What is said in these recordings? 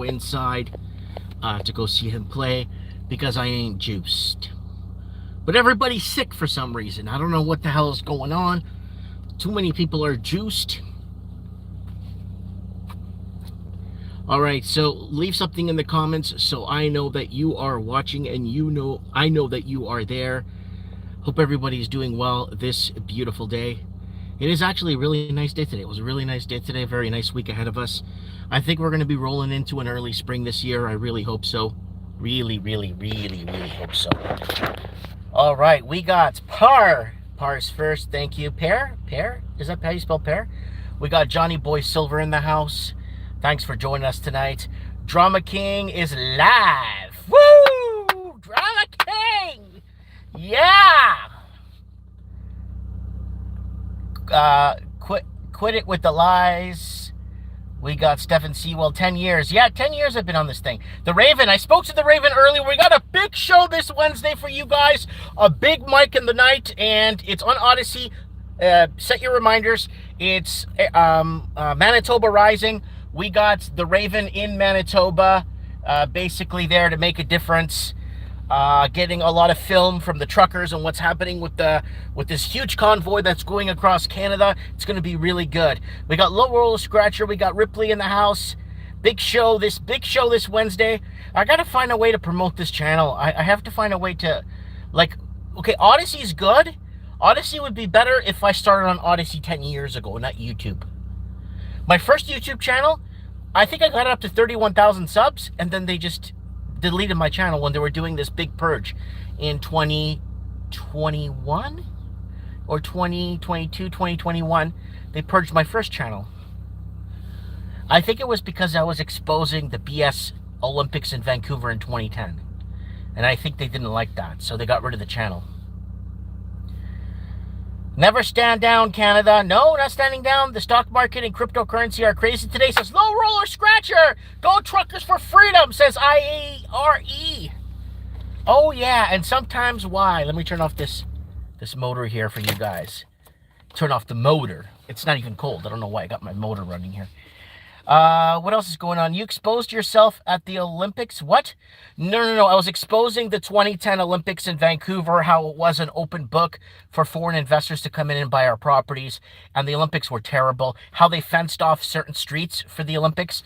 inside to go see him play because I ain't juiced. But everybody's sick for some reason. I don't know what the hell is going on. Too many people are juiced. All right, so leave something in the comments so I know that you are watching and I know that you are there. Hope everybody's doing well this beautiful day. It is actually a really nice day today. It was a really nice day today, a very nice week ahead of us. I think we're going to be rolling into an early spring this year. I really hope so. Really, really, really, really hope so. All right, we got Par. Par's first, thank you. Pear? Is that how you spell pear? We got Johnny Boy Silver in the house. Thanks for joining us tonight. Drama King is live. Woo! Drama King! Yeah! Quit it with the lies. We got Stephen Sewell, 10 years. Yeah, 10 years I've been on this thing. The Raven, I spoke to the Raven earlier. We got a big show this Wednesday for you guys. A big mic in the night, and it's on Odyssey. Set your reminders. It's Manitoba Rising. We got the Raven in Manitoba, basically there to make a difference. Getting a lot of film from the truckers and what's happening with this huge convoy that's going across Canada. It's going to be really good. We got Low Roller Scratcher. We got Ripley in the house. Big show this Wednesday. I got to find a way to promote this channel. I have to find a way to, okay, Odyssey's good. Odyssey would be better if I started on Odyssey 10 years ago, not YouTube. My first YouTube channel, I think I got it up to 31,000 subs, and then they just deleted my channel when they were doing this big purge in 2021 or 2022, 2021. They purged my first channel. I think it was because I was exposing the BS Olympics in Vancouver in 2010. And I think they didn't like that, so they got rid of the channel. Never stand down, Canada. No, not standing down. The stock market and cryptocurrency are crazy today, says Low Roller Scratcher. Go Truckers for Freedom, says IARE. Oh, yeah, and sometimes why? Let me turn off this motor here for you guys. Turn off the motor. It's not even cold. I don't know why I got my motor running here. What else is going on? You exposed yourself at the Olympics? What? No. I was exposing the 2010 Olympics in Vancouver, how it was an open book for foreign investors to come in and buy our properties. And the Olympics were terrible. How they fenced off certain streets for the Olympics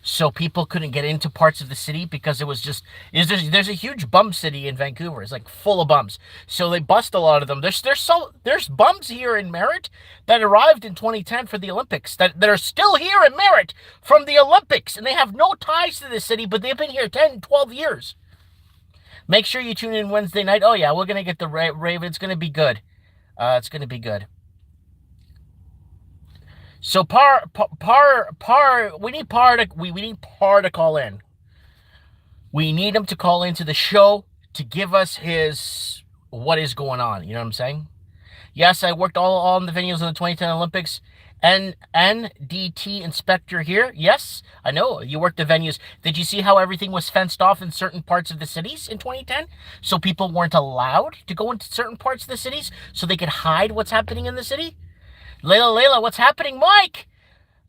so people couldn't get into parts of the city because it was just, there's a huge bum city in Vancouver. It's like full of bums. So they bust a lot of them. There's bums here in Merritt that arrived in 2010 for the Olympics that are still here in Merritt from the Olympics, and they have no ties to the city, but they've been here 10, 12 years. Make sure you tune in Wednesday night. Oh yeah, we're going to get the Raven. It's going to be good. It's going to be good. So Par, we need Par to call in. We need him to call into the show to give us what is going on. You know what I'm saying? Yes, I worked all in the venues in the 2010 Olympics. NDT inspector here. Yes, I know you worked the venues. Did you see how everything was fenced off in certain parts of the cities in 2010? So people weren't allowed to go into certain parts of the cities so they could hide what's happening in the city? Layla, what's happening, Mike?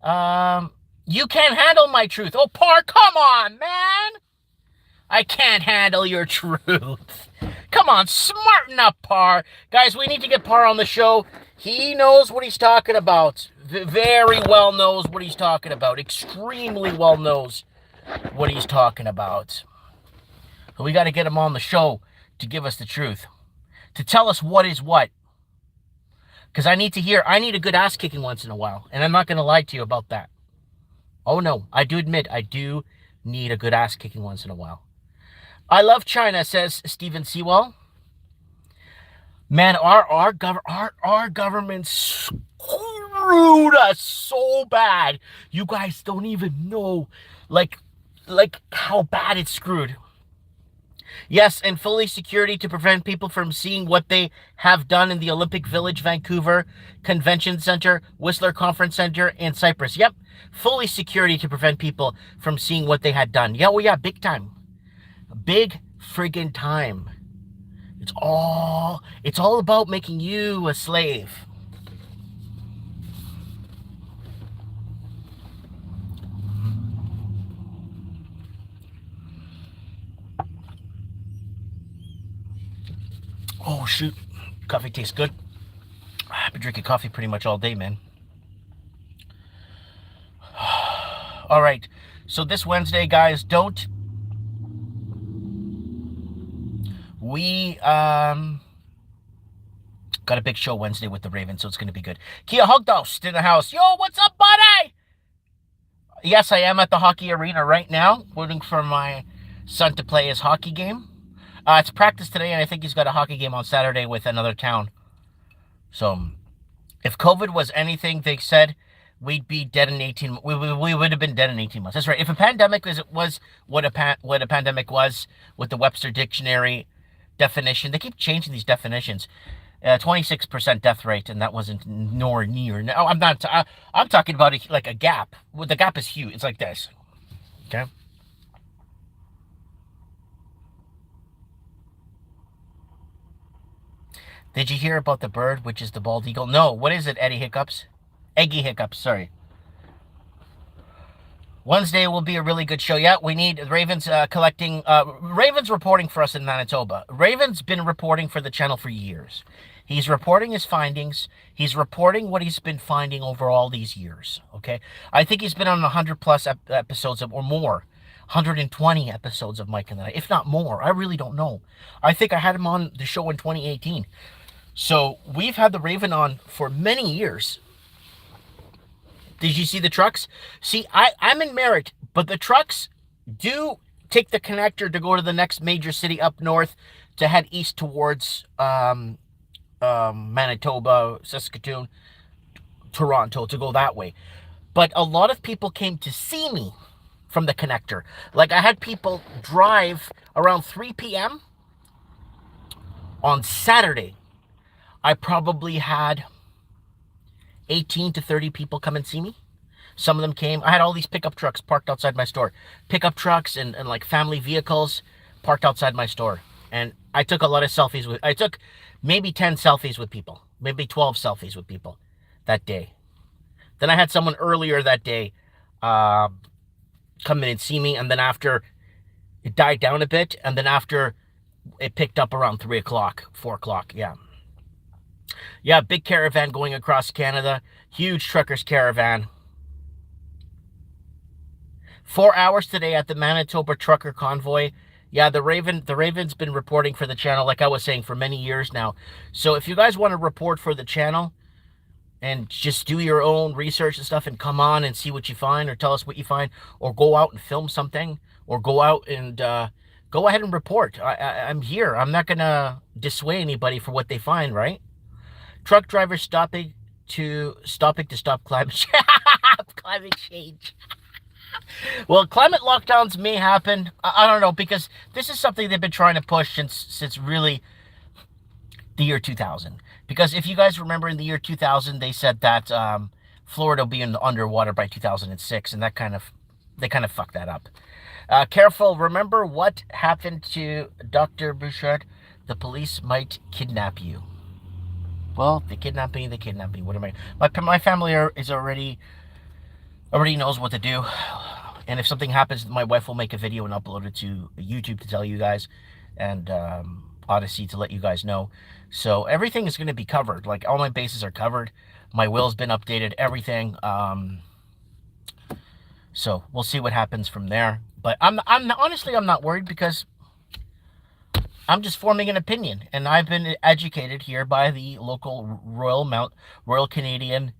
You can't handle my truth. Oh, Par, come on, man. I can't handle your truth. Come on, smarten up, Par. Guys, we need to get Par on the show. He knows what he's talking about. Very well knows what he's talking about. Extremely well knows what he's talking about. But we got to get him on the show to give us the truth. To tell us what is what. Because I need a good ass kicking once in a while. And I'm not going to lie to you about that. Oh no, I do admit, I do need a good ass kicking once in a while. I love China, says Stephen Sewell. Man, our government screwed us so bad. You guys don't even know, like how bad it's screwed. Yes, and fully security to prevent people from seeing what they have done in the Olympic Village, Vancouver, Convention Center, Whistler Conference Center, and Cyprus. Yep, fully security to prevent people from seeing what they had done. Yeah, well, yeah, big time. Big friggin' time. It's all about making you a slave. Oh, shoot. Coffee tastes good. I've been drinking coffee pretty much all day, man. All right. So this Wednesday, guys, we got a big show Wednesday with the Ravens, so it's going to be good. Kia Hogdost in the house. Yo, what's up, buddy? Yes, I am at the hockey arena right now, waiting for my son to play his hockey game. It's practice today, and I think he's got a hockey game on Saturday with another town. So, if COVID was anything, they said we'd be dead in 18. We would have been dead in 18 months. That's right. If a pandemic was what a pandemic was with the Webster Dictionary definition, they keep changing these definitions. 26% death rate, and that wasn't nor near. No, I'm not. I'm talking about like a gap. Well, the gap is huge. It's like this. Okay. Did you hear about the bird, which is the bald eagle? No. What is it, Eddie Hiccups? Eggy Hiccups, sorry. Wednesday will be a really good show. Yeah, we need Ravens collecting... Ravens reporting for us in Manitoba. Ravens been reporting for the channel for years. He's reporting his findings. He's reporting what he's been finding over all these years, okay? I think he's been on 100-plus episodes or more. 120 episodes of Mike and the Night, if not more. I really don't know. I think I had him on the show in 2018. So we've had the Raven on for many years. Did you see the trucks? See, I'm in Merritt, but the trucks do take the connector to go to the next major city up north to head east towards Manitoba, Saskatoon, Toronto, to go that way. But a lot of people came to see me from the connector. Like, I had people drive around 3 p.m. on Saturday. I probably had 18 to 30 people come and see me. Some of them came. I had all these pickup trucks parked outside my store. Pickup trucks and like family vehicles parked outside my store. And I took a lot of selfies I took maybe 10 selfies with people. Maybe 12 selfies with people that day. Then I had someone earlier that day come in and see me. And then after it died down a bit. And then after it picked up around 3 o'clock, 4 o'clock. Yeah. Yeah, big caravan going across Canada. Huge truckers caravan. 4 hours today at the Manitoba Trucker Convoy. Yeah, the Raven's been reporting for the channel, like I was saying, for many years now. So if you guys want to report for the channel and just do your own research and stuff and come on and see what you find or tell us what you find or go out and film something or go out and go ahead and report. I'm here. I'm not going to dissuade anybody for what they find, right? Truck drivers stopping to stop climate change. Well, climate lockdowns may happen. I don't know, because this is something they've been trying to push since really the year 2000. Because if you guys remember, in the year 2000, they said that Florida will be underwater by 2006, and they kind of fucked that up. Careful. Remember what happened to Dr. Bouchard? The police might kidnap you. Well, they kidnap me. What am I? My family is already knows what to do. And if something happens, my wife will make a video and upload it to YouTube to tell you guys, and Odyssey to let you guys know. So everything is going to be covered. Like, all my bases are covered. My will's been updated. Everything. So we'll see what happens from there. But I'm honestly not worried, because I'm just forming an opinion, and I've been educated here by the local Royal Canadian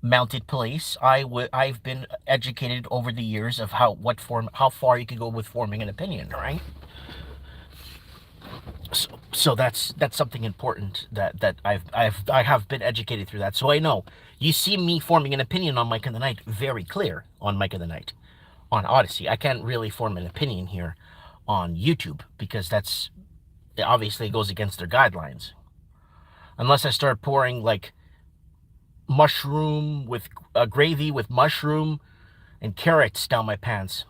Mounted Police. I've been educated over the years of how far you can go with forming an opinion, right? So that's something important that I have been educated through that. So I know you see me forming an opinion on Mike and the Night, very clear on Mike and the Night on Odyssey. I can't really form an opinion here on YouTube, because obviously goes against their guidelines. Unless I start pouring like mushroom with gravy with mushroom and carrots down my pants.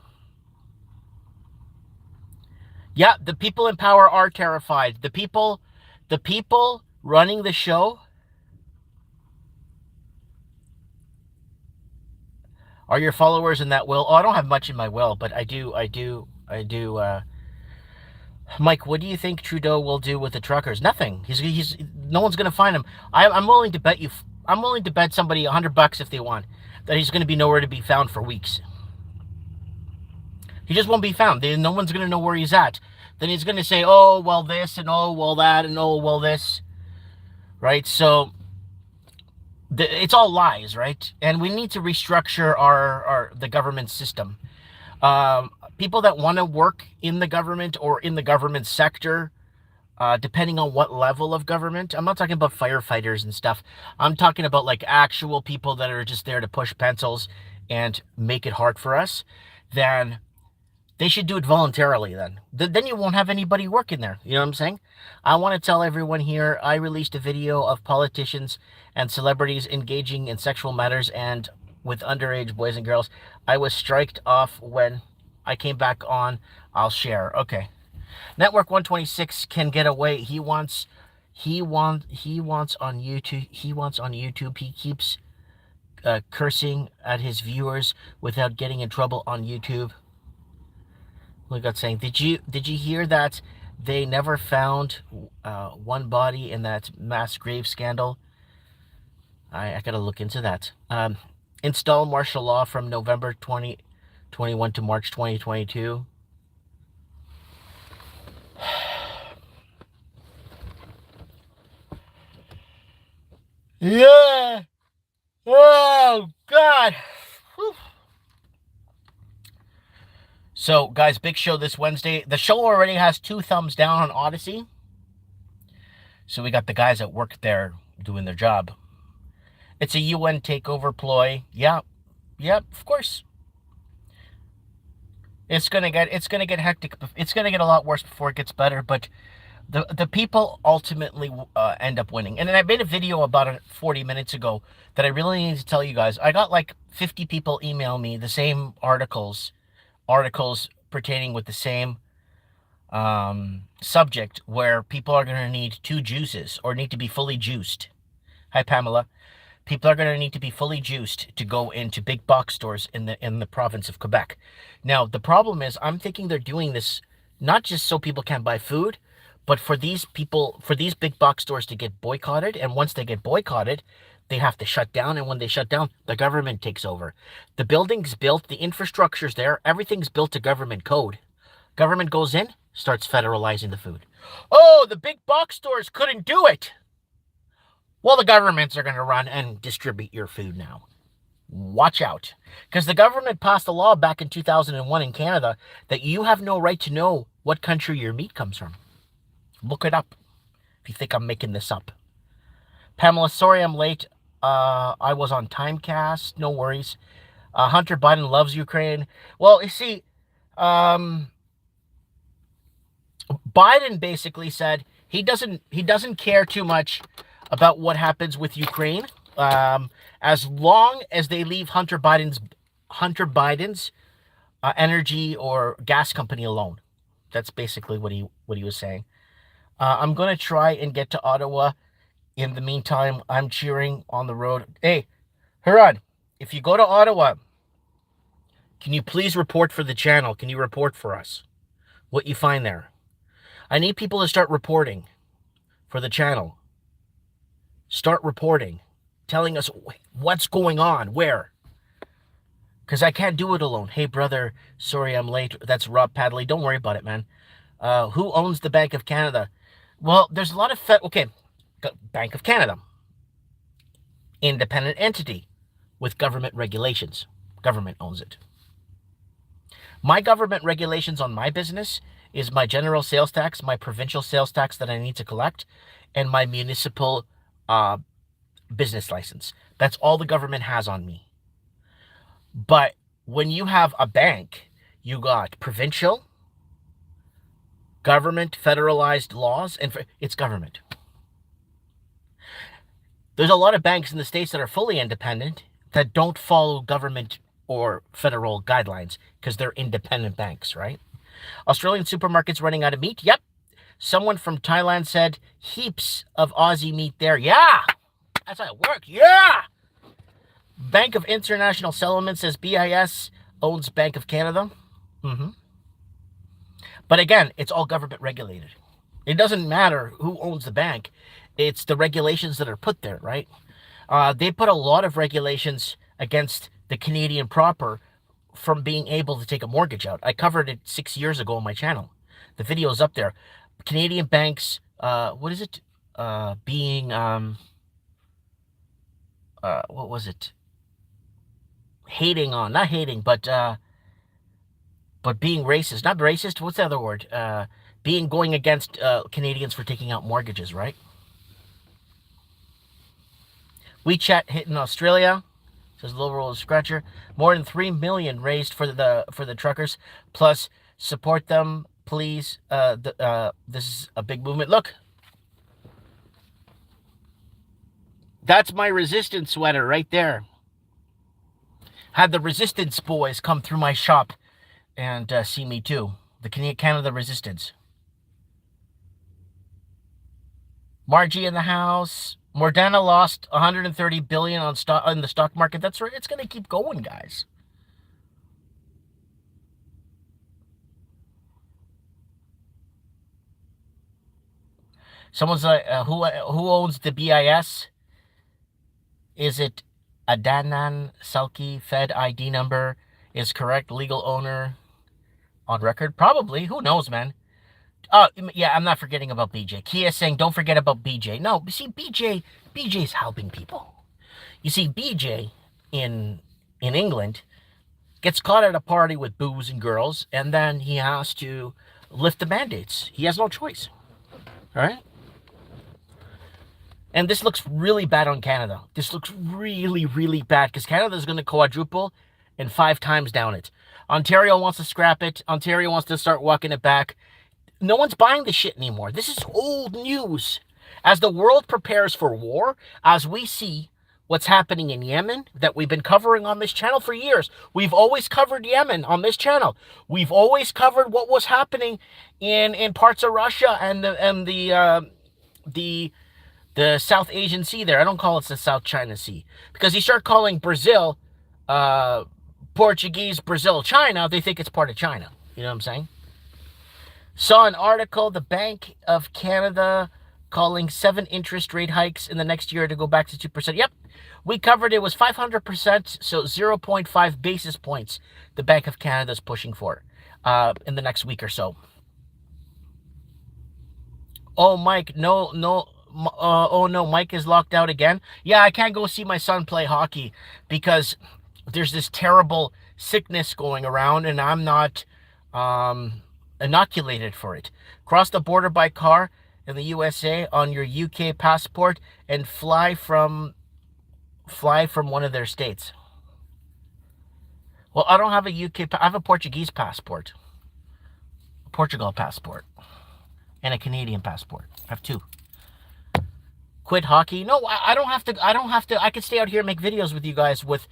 Yeah, the people in power are terrified. The people running the show are your followers in that will. Oh, I don't have much in my will, but I do Mike, what do you think Trudeau will do with the truckers? Nothing. He's no one's gonna find him. I'm willing to bet you. I'm willing to bet somebody $100 if they want that he's gonna be nowhere to be found for weeks. He just won't be found. No one's gonna know where he's at. Then he's gonna say, "Oh well, this and oh well that and oh well this," right? So it's all lies, right? And we need to restructure the government system. People that want to work in the government or in the government sector, depending on what level of government. I'm not talking about firefighters and stuff. I'm talking about like actual people that are just there to push pencils and make it hard for us. Then they should do it voluntarily then. Then you won't have anybody working there. You know what I'm saying? I want to tell everyone here, I released a video of politicians and celebrities engaging in sexual matters and with underage boys and girls. I was striked off when I came back on. I'll share. Okay. Network 126 can get away. He wants on YouTube. He wants on YouTube. He keeps cursing at his viewers without getting in trouble on YouTube. Look at saying, did you hear that they never found one body in that mass grave scandal? I gotta look into that. Install martial law from November 2021 to March 2022. Yeah. Oh God. Whew. So, guys, big show this Wednesday. The show already has 2 thumbs down on Odyssey. So we got the guys at work there doing their job. It's a UN takeover ploy. Yeah. Yep, of course. It's gonna get hectic. It's gonna get a lot worse before it gets better, but the people ultimately end up winning. And then I made a video about it 40 minutes ago that I really need to tell you guys. I got like 50 people email me the same articles pertaining with the same subject, where people are going to need 2 juices or need to be fully juiced. Hi, Pamela. People are going to need to be fully juiced to go into big box stores in the province of Quebec. Now, the problem is I'm thinking they're doing this not just so people can't buy food, but for these big box stores to get boycotted. And once they get boycotted, they have to shut down. And when they shut down, the government takes over. The building's built, the infrastructure's there, everything's built to government code. Government goes in, starts federalizing the food. Oh, the big box stores couldn't do it. Well, the governments are going to run and distribute your food now. Watch out. Because the government passed a law back in 2001 in Canada that you have no right to know what country your meat comes from. Look it up if you think I'm making this up. Pamela, sorry I'm late. I was on Timecast. No worries. Hunter Biden loves Ukraine. Well, you see, Biden basically said he doesn't care too much about what happens with Ukraine, as long as they leave Hunter Biden's energy or gas company alone. That's basically what he was saying. I'm gonna try and get to Ottawa. In the meantime, I'm cheering on the road. Hey, Harad, if you go to Ottawa, can you please report for the channel? Can you report for us what you find there? I need people to start reporting for the channel. Start reporting, telling us what's going on, where. Because I can't do it alone. Hey, brother, sorry I'm late. That's Rob Padley. Don't worry about it, man. Who owns the Bank of Canada? Well, there's a lot of... Bank of Canada. Independent entity with government regulations. Government owns it. My government regulations on my business is my general sales tax, my provincial sales tax that I need to collect, and my municipal business license. That's all the government has on me. But when you have a bank, you got provincial, government, federalized laws, and it's government. There's a lot of banks in the States that are fully independent that don't follow government or federal guidelines because they're independent banks, right? Australian supermarkets running out of meat? Yep. Someone from Thailand said heaps of Aussie meat there. Yeah, that's how it works. Yeah. Bank of International Settlements says BIS owns Bank of Canada. But again, it's all government regulated. It doesn't matter who owns the bank. It's the regulations that are put there, right? They put a lot of regulations against the Canadian proper from being able to take a mortgage out. I covered it 6 years ago on my channel. The video is up there. Canadian banks, what is it? Being, what was it? Hating on, not hating, but being racist. Not racist, what's the other word? Going against Canadians for taking out mortgages, right? WeChat hit in Australia, says Low Roller Scratcher. More than 3 million raised for the truckers. Plus, support them, please. This is a big movement. Look, that's my resistance sweater right there. Had the resistance boys come through my shop and see me too. The Canada Resistance. Margie in the house. Mordana lost 130 billion on in the stock market. That's right. It's going to keep going, guys. Someone's like, who owns the BIS? Is it Adanan Selki? Fed ID number is correct. Legal owner on record? Probably. Who knows, man? Oh, yeah, I'm not forgetting about BJ. Kia saying, don't forget about BJ. No, see, BJ's helping people. You see, BJ in England gets caught at a party with booze and girls, and then he has to lift the mandates. He has no choice. All right? And this looks really bad on Canada. This looks really, really bad because Canada's going to quadruple and 5 times down it. Ontario wants to scrap it. Ontario wants to start walking it back. No one's buying this shit anymore. This is old news. As the world prepares for war, as we see what's happening in Yemen that we've been covering on this channel for years. We've always covered Yemen on this channel. We've always covered what was happening in parts of Russia and the South Asian Sea there. I don't call it the South China Sea because you start calling Brazil Portuguese, Brazil, China, they think it's part of China. You know what I'm saying? Saw an article, the Bank of Canada calling 7 interest rate hikes in the next year to go back to 2%. Yep, we covered it was 500%, so 0.5 basis points the Bank of Canada is pushing for in the next week or so. Oh, Mike, no, oh no, Mike is locked out again. Yeah, I can't go see my son play hockey because there's this terrible sickness going around and I'm not inoculated for it. Cross the border by car in the USA on your UK passport and fly from one of their states. Well, I don't have a UK, I have a Portuguese passport, a Portugal passport, and a Canadian passport. I have 2. Quit hockey? No, I don't have to. I can stay out here and make videos with you guys with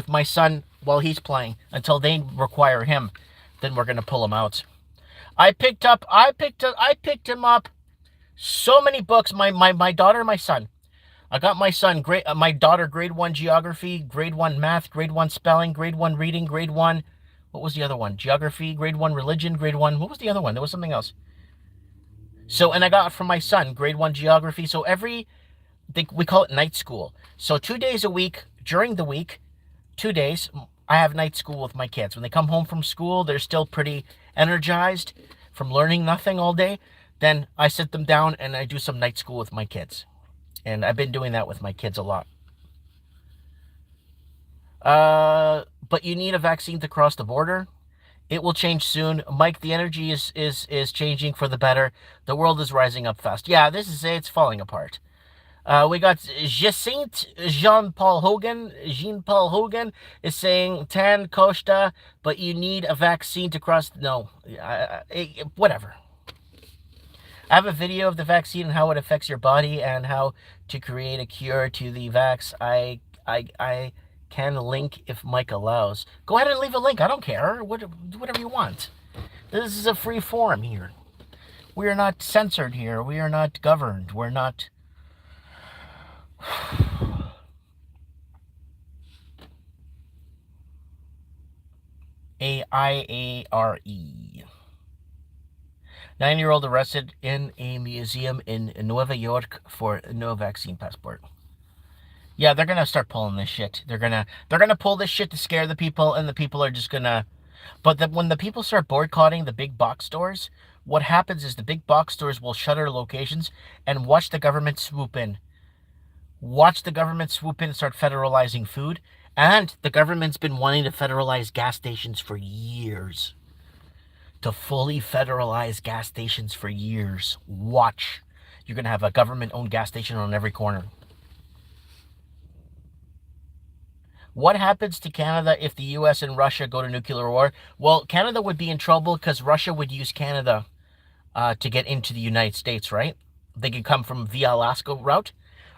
my son while he's playing until they require him. Then we're gonna pull him out. I picked him up so many books. My daughter and my son. I got my son my daughter grade 1 geography, grade 1 math, grade 1 spelling, grade 1 reading, grade 1. What was the other one? Geography, grade 1 religion, grade 1. What was the other one? There was something else. So, and I got from my son grade 1 geography. So we call it night school. So 2 days a week during the week, 2 days, I have night school with my kids. When they come home from school, they're still pretty energized from learning nothing all day. Then I sit them down and I do some night school with my kids. And I've been doing that with my kids a lot. But you need a vaccine to cross the border. It will change soon. Mike, the energy is changing for the better. The world is rising up fast. Yeah, it's falling apart. We got Jean-Paul Hogan is saying, Tan Costa, but you need a vaccine to cross. No, whatever. I have a video of the vaccine and how it affects your body and how to create a cure to the vax. I can link if Mike allows. Go ahead and leave a link. I don't care. Whatever you want. This is a free forum here. We are not censored here. We are not governed. We're not... AIARE. 9-year-old arrested in a museum in Nueva York for no vaccine passport. Yeah, they're gonna start pulling this shit. They're gonna pull this shit to scare the people, and the people are just gonna. But when the people start boycotting the big box stores, what happens is the big box stores will shutter locations and watch the government swoop in. Watch the government swoop in and start federalizing food. And the government's been wanting to federalize gas stations for years. To fully federalize gas stations for years. Watch. You're going to have a government-owned gas station on every corner. What happens to Canada if the US and Russia go to nuclear war? Well, Canada would be in trouble because Russia would use Canada to get into the United States, right? They could come from via Alaska route,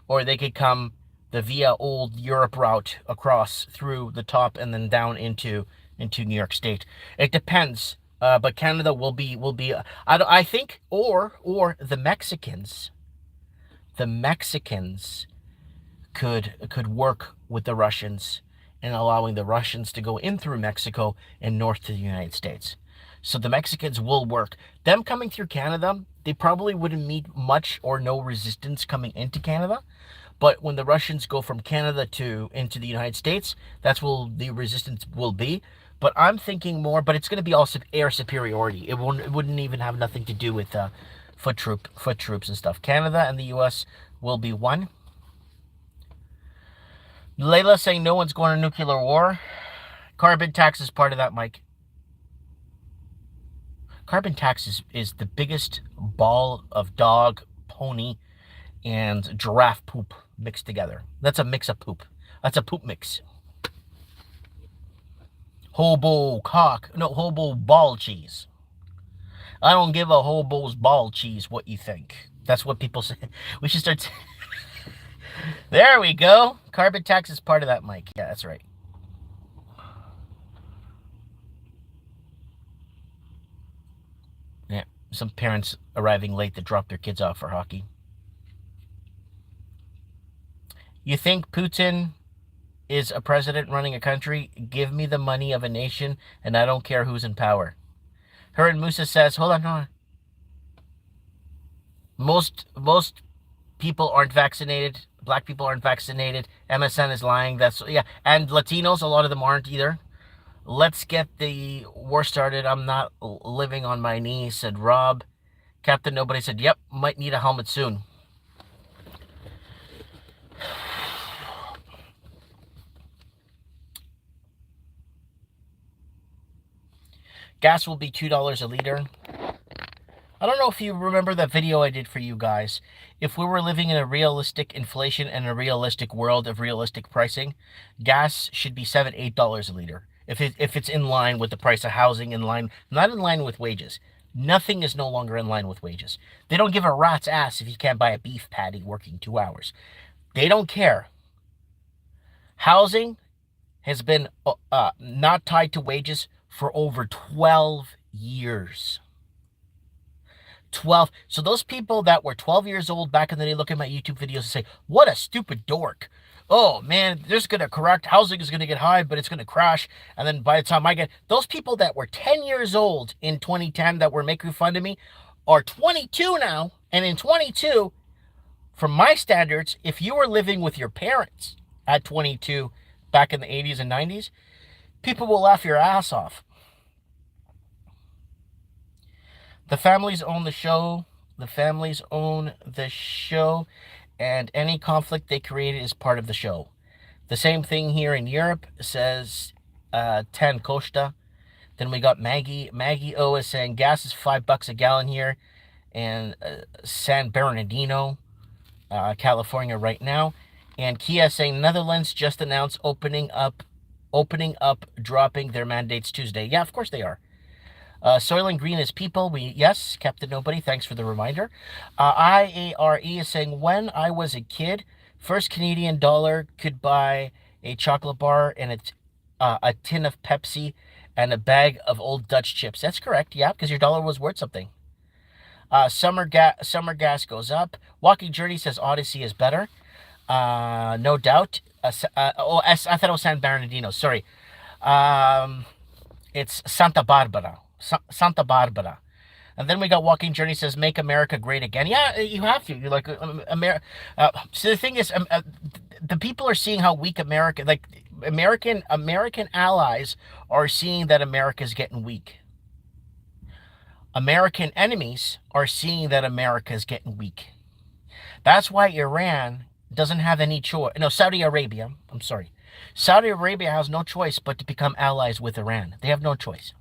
or they could come the via old Europe route across through the top and then down into New York State. It depends, but Canada will be. I think, or the Mexicans could work with the Russians and allowing the Russians to go in through Mexico and north to the United States. So the Mexicans will work. Them coming through Canada, they probably wouldn't meet much or no resistance coming into Canada. But when the Russians go from Canada into the United States, that's where the resistance will be. But I'm thinking more, but it's going to be also air superiority. It wouldn't even have nothing to do with foot troops and stuff. Canada and the U.S. will be one. Layla saying no one's going to nuclear war. Carbon tax is part of that, Mike. Carbon tax is the biggest ball of dog, pony, and giraffe poop mixed together. That's a mix of poop. That's a poop mix. Hobo ball cheese. I don't give a hobo's ball cheese what you think. That's what people say. We should start. There we go. Carbon tax is part of that, Mike. Yeah, that's right. Yeah, some parents arriving late to drop their kids off for hockey. You think Putin is a president running a country? Give me the money of a nation, and I don't care who's in power. Her and Musa says, hold on. Most people aren't vaccinated. Black people aren't vaccinated. MSN is lying. Yeah. And Latinos, a lot of them aren't either. Let's get the war started. I'm not living on my knees, said Rob. Captain Nobody said, yep, might need a helmet soon. Gas will be $2 a liter. I don't know if you remember that video I did for you guys. If we were living in a realistic inflation and a realistic world of realistic pricing, gas should be $7, $8 a liter. If it's in line with the price of housing, not in line with wages. Nothing is no longer in line with wages. They don't give a rat's ass if you can't buy a beef patty working 2 hours. They don't care. Housing has been not tied to wages for over 12 years. 12. So those people that were 12 years old back in the day look at my YouTube videos and say, what a stupid dork. Oh, man, this is going to correct. Housing is going to get high, but it's going to crash. And then by the time I get... Those people that were 10 years old in 2010 that were making fun of me are 22 now. And in 22, from my standards, if you were living with your parents at 22 back in the 80s and 90s, people will laugh your ass off. The families own the show. The families own the show. And any conflict they created is part of the show. The same thing here in Europe, says 10 Costa. Then we got Maggie. Maggie O is saying gas is $5 a gallon here. And San Bernardino, California right now. And Kia saying Netherlands just announced opening up, dropping their mandates Tuesday. Yeah, of course they are. Soil and Green is people. Yes, Captain Nobody, thanks for the reminder. IARE is saying, when I was a kid, first Canadian dollar could buy a chocolate bar and a tin of Pepsi and a bag of old Dutch chips. That's correct, yeah, because your dollar was worth something. Summer gas goes up. Walking Journey says Odyssey is better. No doubt. I thought it was San Bernardino. Sorry. It's Santa Barbara. Santa Barbara. And then we got Walking Journey says, make America great again. Yeah, you have to. You're like, so the thing is, the people are seeing how weak America, like American allies are seeing that America is getting weak. American enemies are seeing that America is getting weak. That's why Iran doesn't have any choice. No, Saudi Arabia, I'm sorry. Saudi Arabia has no choice but to become allies with Iran. They have no choice.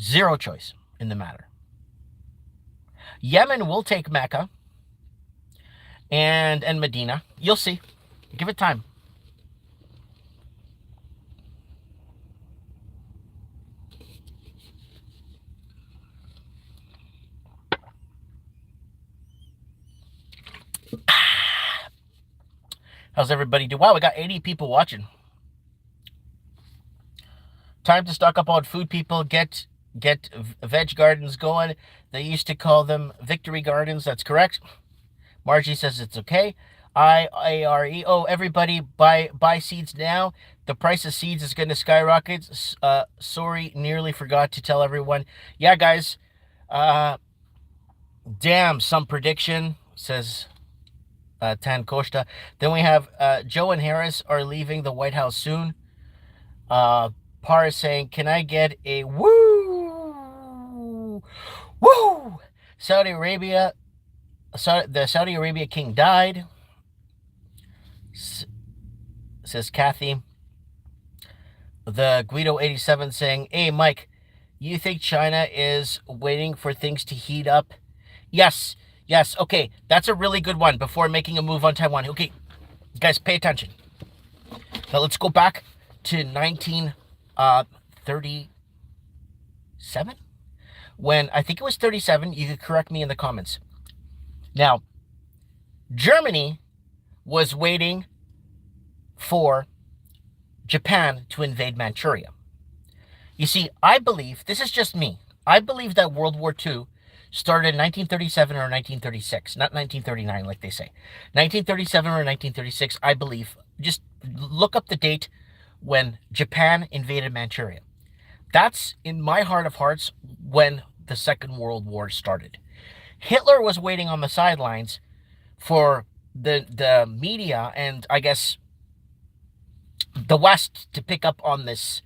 Zero choice in the matter. Yemen will take Mecca and Medina. You'll see. Give it time. How's everybody doing? Wow, we got 80 people watching. Time to stock up on food, people. Get veg gardens going. They used to call them victory gardens. That's correct. Margie says it's okay. IARE. Oh, everybody buy seeds now. The price of seeds is going to skyrocket. Sorry, nearly forgot to tell everyone. Yeah, guys. Damn, some prediction, says Tan Costa. Then we have Joe and Harris are leaving the White House soon. Par is saying, can I get a woo? Woo! Saudi Arabia, the Saudi Arabia king died, says Kathy. The Guido 87 saying, hey, Mike, you think China is waiting for things to heat up? Yes. Okay, that's a really good one before making a move on Taiwan. Okay, guys, pay attention. Now let's go back to 1937, when I think it was 37. You could correct me in the comments. Now, Germany was waiting for Japan to invade Manchuria. You see, I believe, this is just me, I believe that World War II started in 1937 or 1936, not 1939 like they say. 1937 or 1936, I believe. Just look up the date when Japan invaded Manchuria. That's, in my heart of hearts, when the Second World War started. Hitler was waiting on the sidelines for the media and, I guess, the West to pick up on this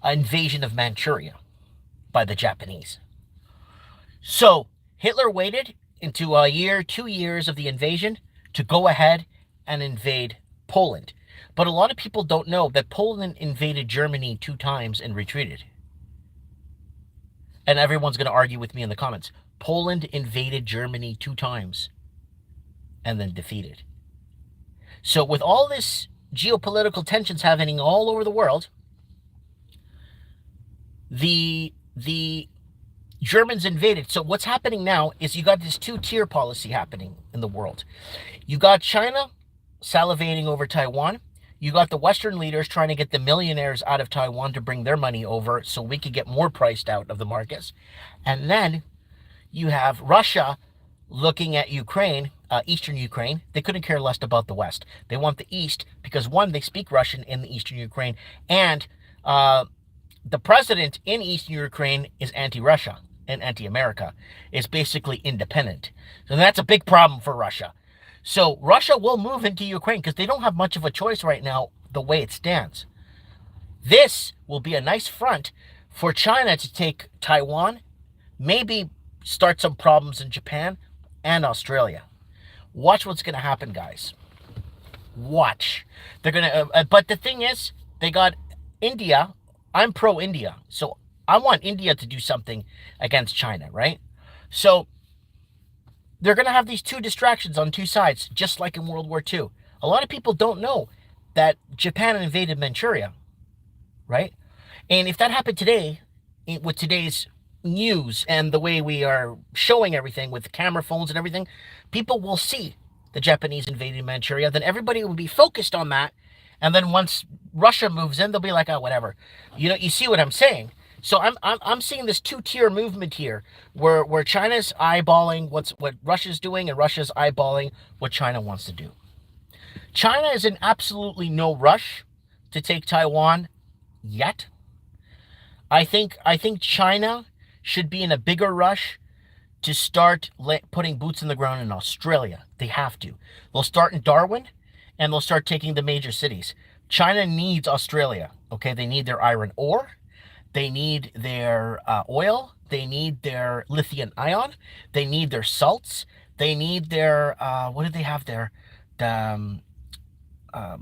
invasion of Manchuria by the Japanese. So Hitler waited into a year, 2 years of the invasion to go ahead and invade Poland. But a lot of people don't know that Poland invaded Germany 2 times and retreated. And everyone's going to argue with me in the comments. Poland invaded Germany 2 times and then defeated. So with all this geopolitical tensions happening all over the world, the Germans invaded. So what's happening now is you got this 2-tier policy happening in the world. You got China salivating over Taiwan. You got the Western leaders trying to get the millionaires out of Taiwan to bring their money over so we could get more priced out of the markets. And then you have Russia looking at Ukraine, Eastern Ukraine. They couldn't care less about the West. They want the East because, one, they speak Russian in the Eastern Ukraine, and the president in Eastern Ukraine is anti-Russia and anti-America. It's basically independent. So that's a big problem for Russia. So Russia will move into Ukraine because they don't have much of a choice right now the way it stands. This will be a nice front for China to take Taiwan, maybe start some problems in Japan and Australia. Watch what's going to happen, guys. Watch. They're going to, but the thing is, they got India. I'm pro-India, so I want India to do something against China, right? So they're going to have these 2 distractions on 2 sides, just like in World War II. A lot of people don't know that Japan invaded Manchuria, right? And if that happened today, with today's news and the way we are showing everything with camera phones and everything, people will see the Japanese invading Manchuria. Then everybody will be focused on that. And then once Russia moves in, they'll be like, oh, whatever. You know, you see what I'm saying? So I'm seeing this 2-tier movement here, where China's eyeballing what Russia's doing, and Russia's eyeballing what China wants to do. China is in absolutely no rush to take Taiwan yet. I think China should be in a bigger rush to start putting boots in the ground in Australia. They have to. They'll start in Darwin, and they'll start taking the major cities. China needs Australia, okay? They need their iron ore. They need their oil. They need their lithium ion. They need their salts. They need their, what do they have there? The,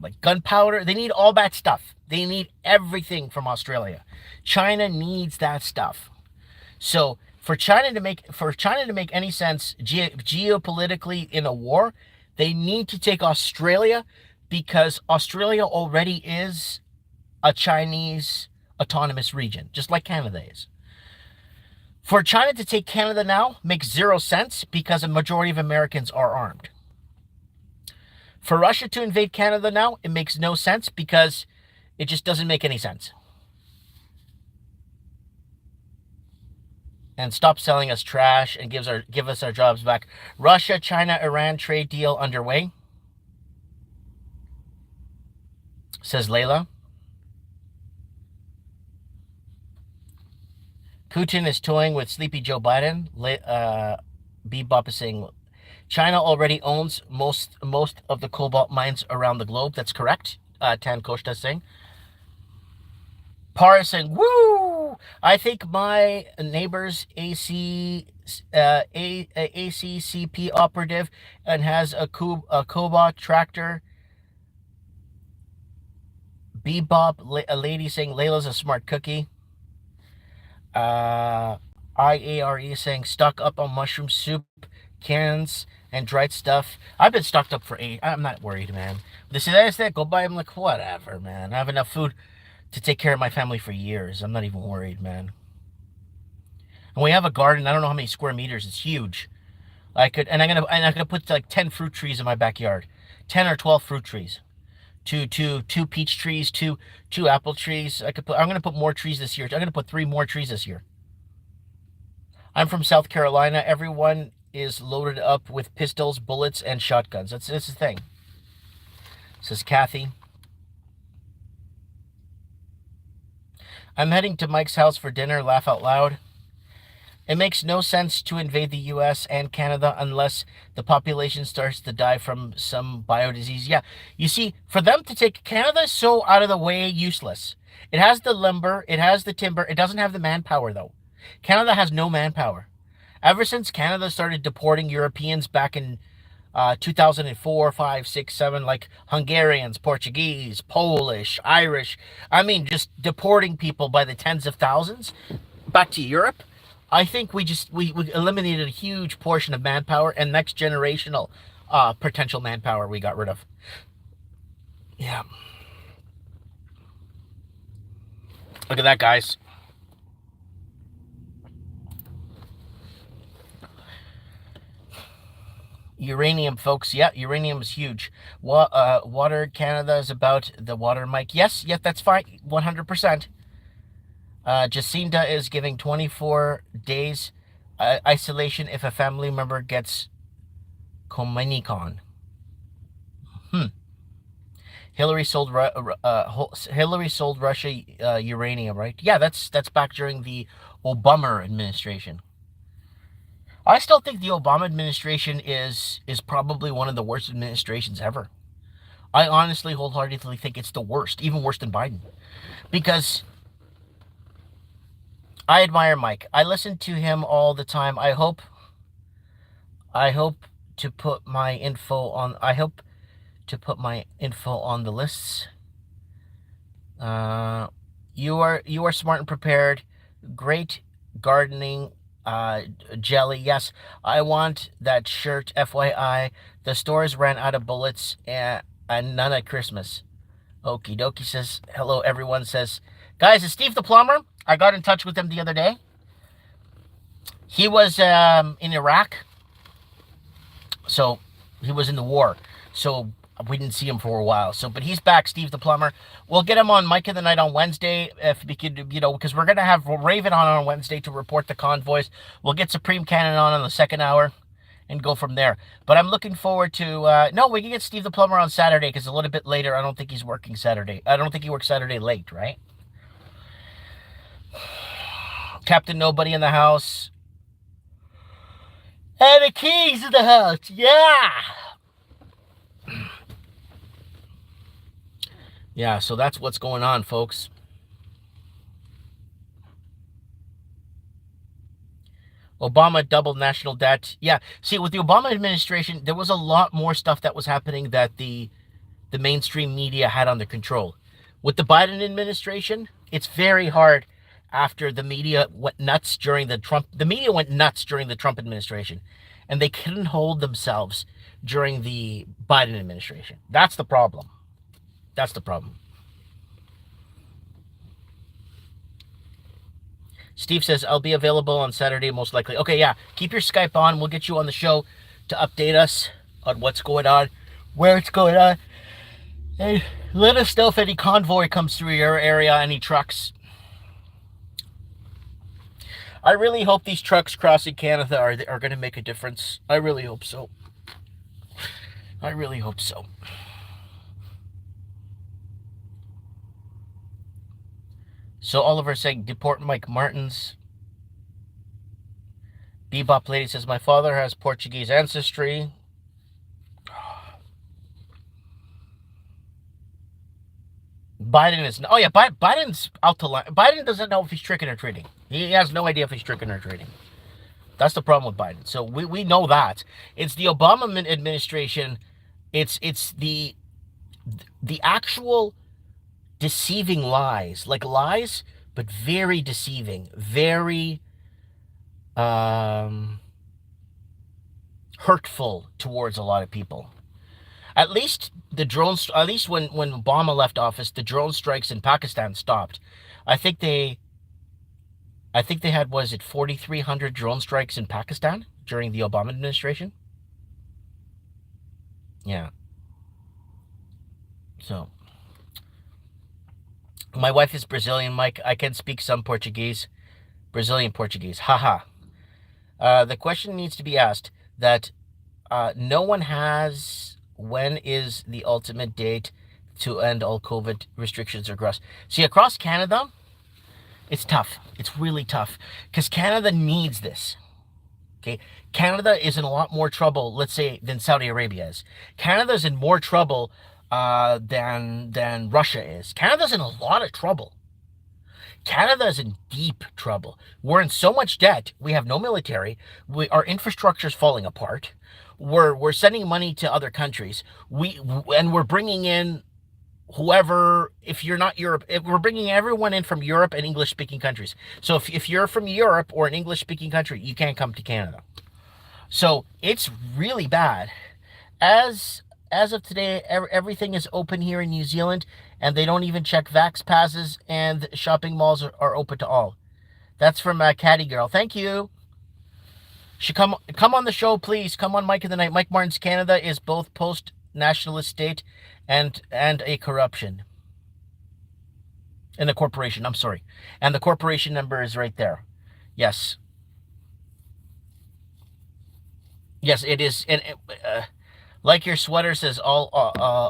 like gunpowder. They need all that stuff. They need everything from Australia. China needs that stuff. So for China to make any sense geopolitically in a war, they need to take Australia, because Australia already is a Chinese autonomous region, just like Canada is. For China to take Canada now makes zero sense, because a majority of Americans are armed. For Russia to invade Canada now, it makes no sense, because it just doesn't make any sense. And stop selling us trash and give us our jobs back. Russia, China, Iran trade deal underway, says Layla. Putin is toying with sleepy Joe Biden. Bebop is saying China already owns most of the cobalt mines around the globe. That's correct. Tan Koshta is saying. Par is saying, woo! I think my neighbor's ACCP operative and has a cobalt tractor. Bebop, a lady saying Layla's a smart cookie. IARE saying stock up on mushroom soup, cans, and dried stuff. I've been stocked up for 8. I'm not worried, man. They say that's that. Go buy them. Like, whatever, man. I have enough food to take care of my family for years. I'm not even worried, man. And we have a garden. I don't know how many square meters. It's huge. I'm gonna put like 10 fruit trees in my backyard. 10 or 12 fruit trees. Two peach trees, two apple trees. I'm gonna put more trees this year. I'm gonna put 3 more trees this year. I'm from South Carolina. Everyone is loaded up with pistols, bullets, and shotguns. That's the thing. Says Kathy. I'm heading to Mike's house for dinner. Laugh out loud. It makes no sense to invade the U.S. and Canada unless the population starts to die from some biodisease. Yeah, you see, for them to take Canada is so out of the way, useless. It has the lumber, it has the timber, it doesn't have the manpower, though. Canada has no manpower. Ever since Canada started deporting Europeans back in 2004, 5, 6, 7, like Hungarians, Portuguese, Polish, Irish, I mean, just deporting people by the tens of thousands back to Europe. I think we eliminated a huge portion of manpower, and next generational potential manpower we got rid of. Yeah. Look at that, guys. Uranium, folks. Yeah, uranium is huge. Water Canada is about the water, Mike. Yes, that's fine. 100%. Jacinda is giving 24 days isolation if a family member gets Cominicon. Hillary sold Russia uranium, right? Yeah, that's back during the Obama administration. I still think the Obama administration is probably one of the worst administrations ever. I honestly, wholeheartedly think it's the worst, even worse than Biden. Because I admire Mike. I listen to him all the time. I hope to put my info on the lists. You are smart and prepared. Great gardening. Jelly, yes, I want that shirt. FYI, the stores ran out of bullets and none at Christmas. Okie dokie says hello. Everyone says, guys, it's Steve the plumber. I got in touch with him the other day. He was in Iraq, so he was in the war. So we didn't see him for a while. But he's back, Steve the plumber. We'll get him on Mike of the Night on Wednesday, if we could, because we're gonna have Raven on Wednesday to report the convoys. We'll get Supreme Cannon on the second hour, and go from there. But I'm looking forward to. No, we can get Steve the plumber on Saturday because a little bit later. I don't think he's working Saturday. I don't think he works Saturday late, right? Captain Nobody in the house. And the keys in the house. Yeah. Yeah, so that's what's going on, folks. Obama doubled national debt. Yeah, see, with the Obama administration, there was a lot more stuff that was happening that the mainstream media had under control. With the Biden administration, it's very hard after the media went nuts during the media went nuts during the Trump administration, and they couldn't hold themselves during the Biden administration. That's the problem. That's the problem. Steve says, I'll be available on Saturday, most likely. Okay, yeah. Keep your Skype on. We'll get you on the show to update us on what's going on, where it's going on. And let us know if any convoy comes through your area, any trucks. I really hope these trucks crossing Canada are going to make a difference. I really hope so. I really hope so. So Oliver saying, deport Mike Martins. Bebop Lady says, my father has Portuguese ancestry. Biden is... Oh, yeah, Biden's out to lie. Biden doesn't know if he's tricking or treating. He has no idea if he's tricking or treating. That's the problem with Biden. So we know that. It's the Obama administration. It's the actual deceiving lies. Like lies, but very deceiving. Very hurtful towards a lot of people. At least the drones, at least when Obama left office, the drone strikes in Pakistan stopped. I think they had, was it 4,300 drone strikes in Pakistan during the Obama administration? Yeah. So, my wife is Brazilian, Mike. I can speak some Portuguese. Brazilian Portuguese. Haha. The question needs to be asked that no one has... When is the ultimate date to end all COVID restrictions across? See, across Canada, it's tough. It's really tough because Canada needs this. Okay, Canada is in a lot more trouble, let's say, than Saudi Arabia is. Canada's in more trouble than Russia is. Canada's in a lot of trouble. Canada is in deep trouble. We're in so much debt. We have no military. Our infrastructure is falling apart. We're sending money to other countries. And we're bringing in whoever. If you're not Europe, we're bringing everyone in from Europe and English-speaking countries. So if you're from Europe or an English-speaking country, you can't come to Canada. So it's really bad. As of today, everything is open here in New Zealand, and they don't even check vax passes, and shopping malls are open to all. That's from Caddy Girl. Thank you. She come on the show, please. Come on, Mike in the Night. Mike Martin's Canada is both post-nationalist state and a corruption. And a corporation, I'm sorry. And the corporation number is right there. Yes. Yes, it is. And like your sweater says, all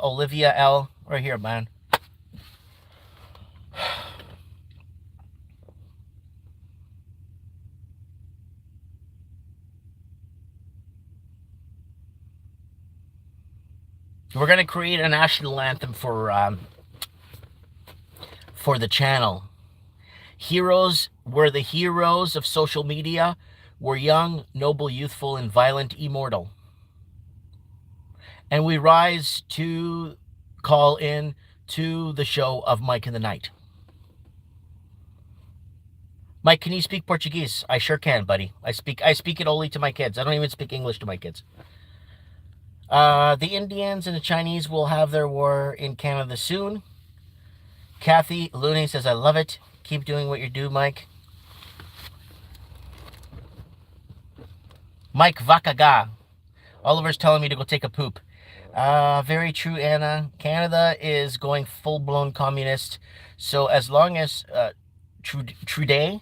Olivia L. Right here, man. We're going to create a national anthem for the channel. Heroes were the heroes of social media. We're young, noble, youthful, and violent, immortal. And we rise to call in to the show of Mike in the Night. Mike, can you speak Portuguese? I sure can, buddy. I speak it only to my kids. I don't even speak English to my kids. The Indians and the Chinese will have their war in Canada soon. Kathy Looney says, I love it. Keep doing what you do, Mike. Mike Vakaga. Oliver's telling me to go take a poop. Very true, Anna. Canada is going full-blown communist. So as long as Trudeau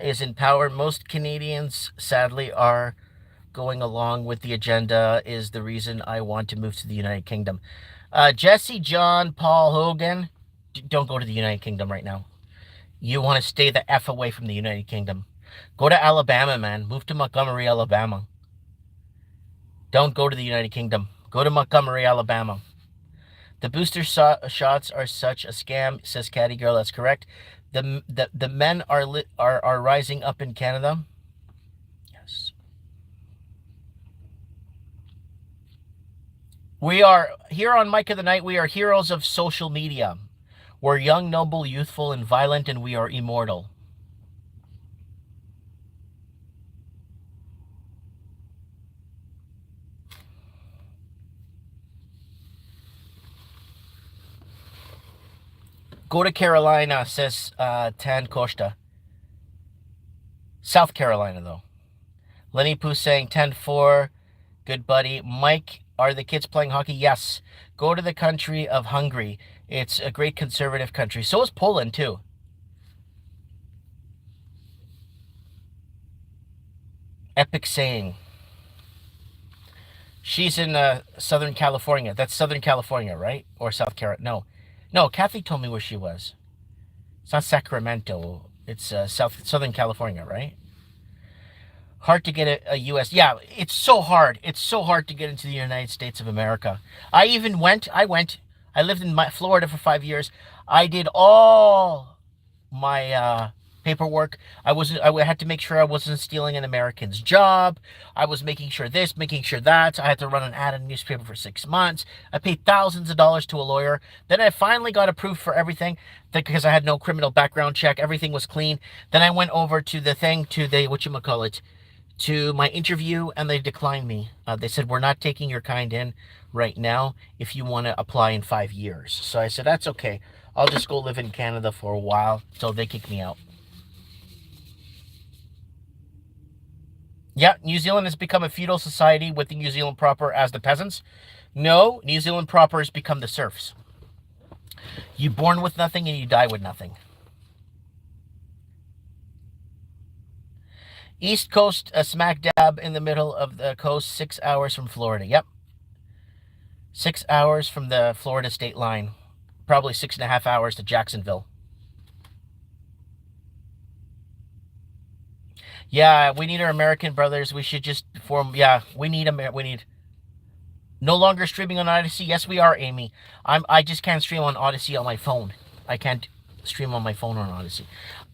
is in power, most Canadians, sadly, are going along with the agenda. Is the reason I want to move to the United Kingdom. Jesse John Paul Hogan, don't go to the United Kingdom right now. You want to stay the F away from the United Kingdom. Go to Alabama, man. Move to Montgomery, Alabama. Don't go to the United Kingdom. Go to Montgomery, Alabama. The booster shots are such a scam, says Catty Girl. That's correct. The men are rising up in Canada. Yes. We are here on Mike of the Night. We are heroes of social media. We're young, noble, youthful, and violent, and we are immortal. Go to Carolina, says Tan Costa. South Carolina, though. Lenny Pooh saying 10-4. Good buddy. Mike, are the kids playing hockey? Yes. Go to the country of Hungary. It's a great conservative country. So is Poland, too. Epic saying. She's in Southern California. That's Southern California, right? Or South Carolina? No, Kathy told me where she was. It's not Sacramento. It's Southern California, right? Hard to get a U.S. Yeah, it's so hard. It's so hard to get into the United States of America. I lived in Florida for 5 years. I did all my paperwork. I had to make sure I wasn't stealing an American's job. I was making sure this, making sure that. I had to run an ad in a newspaper for 6 months. I paid thousands of dollars to a lawyer. Then I finally got approved for everything because I had no criminal background check. Everything was clean. Then I went over to the to my interview, and they declined me. They said, we're not taking your kind in right now if you want to apply in 5 years. So I said, that's okay. I'll just go live in Canada for a while till they kick me out. Yeah, New Zealand has become a feudal society with the New Zealand proper as the peasants. No, New Zealand proper has become the serfs. You're born with nothing and you die with nothing. East Coast, smack dab in the middle of the coast, 6 hours from Florida. Yep. 6 hours from the Florida state line. Probably 6.5 hours to Jacksonville. Yeah, we need our American brothers. We should just form. Yeah, we need no longer streaming on Odyssey. Yes, we are, Amy. I just can't stream on Odyssey on my phone. I can't stream on my phone on Odyssey.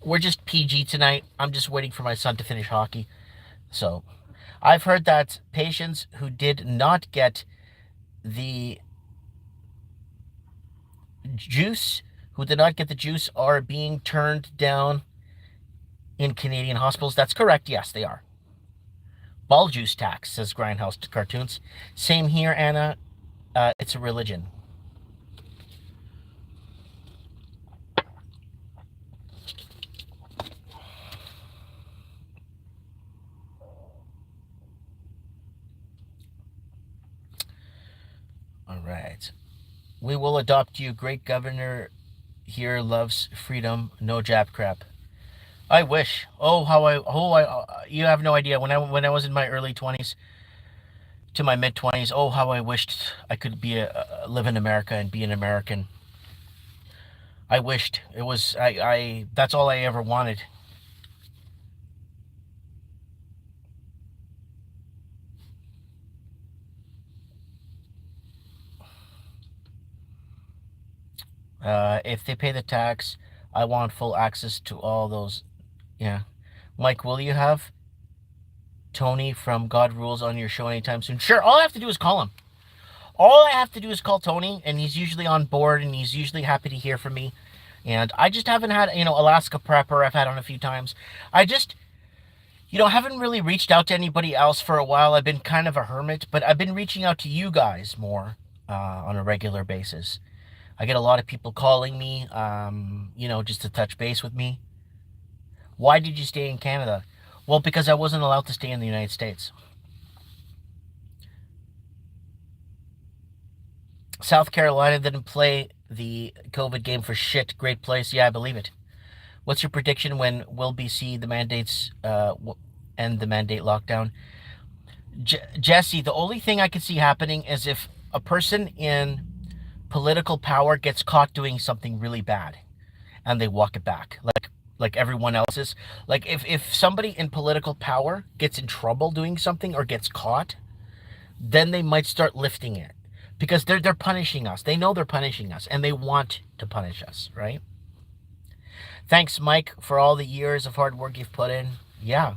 We're just PG tonight. I'm just waiting for my son to finish hockey. So, I've heard that patients who did not get the juice, are being turned down in Canadian hospitals. That's correct. Yes, they are. Ball juice tax, says Grindhouse Cartoons. Same here, Anna. It's a religion. All right. We will adopt you. Great governor here loves freedom. No jab crap. I wish. You have no idea. When I was in my early 20s to my mid 20s, oh, how I wished I could live in America and be an American. I wished it was. That's all I ever wanted. If they pay the tax, I want full access to all those. Yeah. Mike, will you have Tony from God Rules on your show anytime soon? Sure. All I have to do is call him. All I have to do is call Tony, and he's usually on board, and he's usually happy to hear from me. And I just haven't had, Alaska Prepper I've had on a few times. I just, haven't really reached out to anybody else for a while. I've been kind of a hermit, but I've been reaching out to you guys more on a regular basis. I get a lot of people calling me, just to touch base with me. Why did you stay in Canada? Well, because I wasn't allowed to stay in the United States. South Carolina didn't play the COVID game for shit. Great place. Yeah, I believe it. What's your prediction when we'll see the mandates end the mandate lockdown? Jesse, the only thing I can see happening is if a person in political power gets caught doing something really bad and they walk it back. Like like everyone else's. Like if somebody in political power gets in trouble doing something or gets caught, then they might start lifting it because they're punishing us. They know they're punishing us and they want to punish us, right? Thanks, Mike, for all the years of hard work you've put in. Yeah.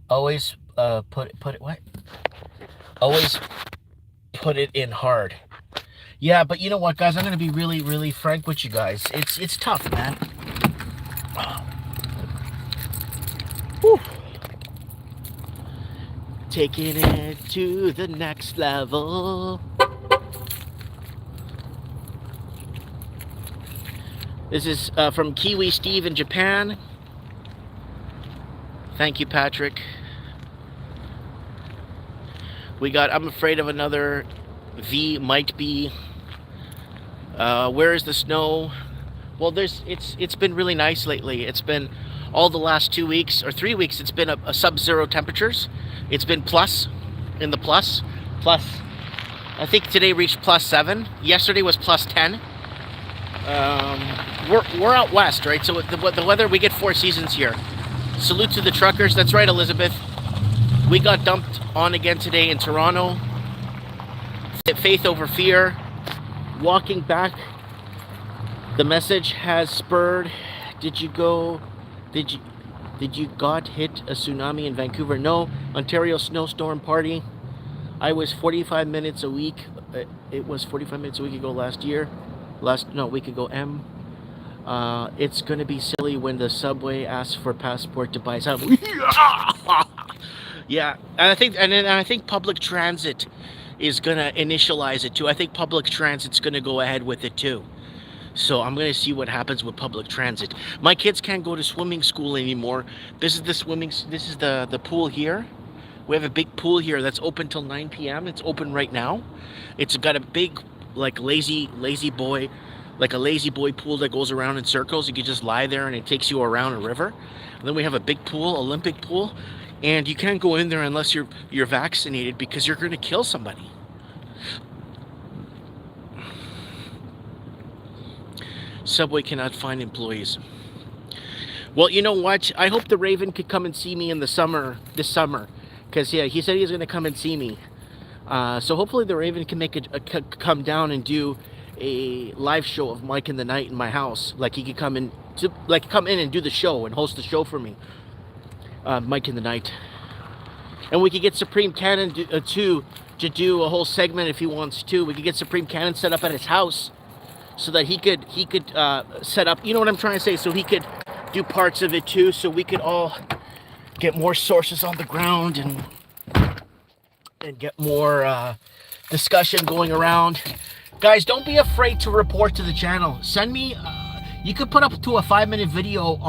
Always put it what? Always put it in hard. Yeah, but you know what, guys? I'm gonna be really, really frank with you guys. It's tough, man. Whew. Taking it to the next level. This is from Kiwi Steve in Japan. Thank you, Patrick. We got, I'm afraid of another V might be. Where is the snow? Well, it's been really nice lately. It's been all the last 2 weeks or 3 weeks. It's been a sub-zero temperatures. It's been plus, in the plus. I think today reached +7. Yesterday was +10. We're out west, right? So the weather, we get 4 seasons here. Salute to the truckers. That's right, Elizabeth. We got dumped on again today in Toronto. Faith over fear. Walking back, the message has spurred. Did you got hit a tsunami in Vancouver? No. Ontario snowstorm party. I was 45 minutes a week. It was 45 minutes a week ago last year. A week ago, it's going to be silly when the subway asks for passport to buy something. Yeah, and I think public transit is going to initialize it too. I think public transit's going to go ahead with it too. So I'm going to see what happens with public transit. My kids can't go to swimming school anymore. This is the pool here. We have a big pool here that's open till 9 p.m. It's open right now. It's got a big, like, lazy boy, like a lazy boy pool that goes around in circles. You can just lie there and it takes you around a river. And then we have a big pool, Olympic pool, and you can't go in there unless you're vaccinated because you're going to kill somebody. Subway cannot find employees. Well, you know what? I hope the Raven could come and see me in the summer, this summer. Because, yeah, he said he was going to come and see me. So hopefully the Raven can make come down and do a live show of Mike in the Night in my house. Like, he could come in and do the show and host the show for me. Mike in the Night. And we could get Supreme Cannon to do a whole segment if he wants to. We could get Supreme Cannon set up at his house so that he could set up, you know what I'm trying to say, so he could do parts of it too, so we could all get more sources on the ground and get more discussion going around. Guys, don't be afraid to report to the channel. Send me, you could put up to a 5-minute video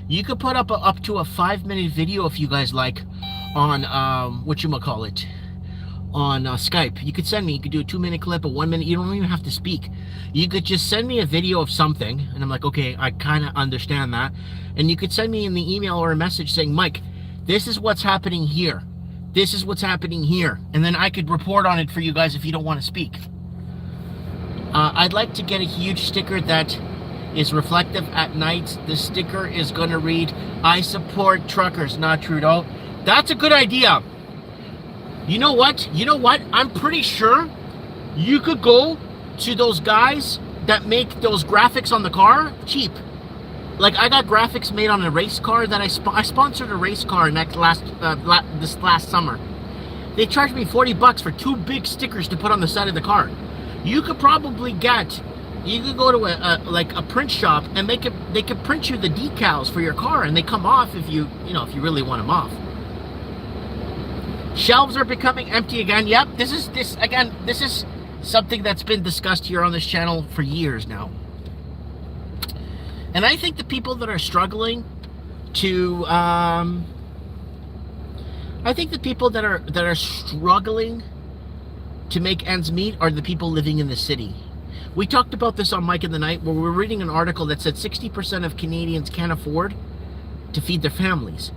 you could put up to a 5-minute video if you guys like on whatchamacallit, on Skype. You could send me, you could do a 2-minute clip, a 1 minute, you don't even have to speak. You could just send me a video of something, and I'm like, okay, I kind of understand that. And you could send me in the email or a message saying, Mike, this is what's happening here. This is what's happening here. And then I could report on it for you guys if you don't want to speak. I'd like to get a huge sticker that is reflective at night. The sticker is going to read, I support truckers, not Trudeau. That's a good idea. You know what? I'm pretty sure you could go to those guys that make those graphics on the car cheap. Like, I got graphics made on a race car that I sponsored a race car this last summer. They charged me $40 for 2 big stickers to put on the side of the car. You could probably go to a print shop and they could print you the decals for your car, and they come off if you really want them off. Shelves are becoming empty again. Yep, this is something that's been discussed here on this channel for years now. And I think the people that are struggling to make ends meet are the people living in the city. We talked about this on Mike in the Night, where we're reading an article that said 60% of Canadians can't afford to feed their families.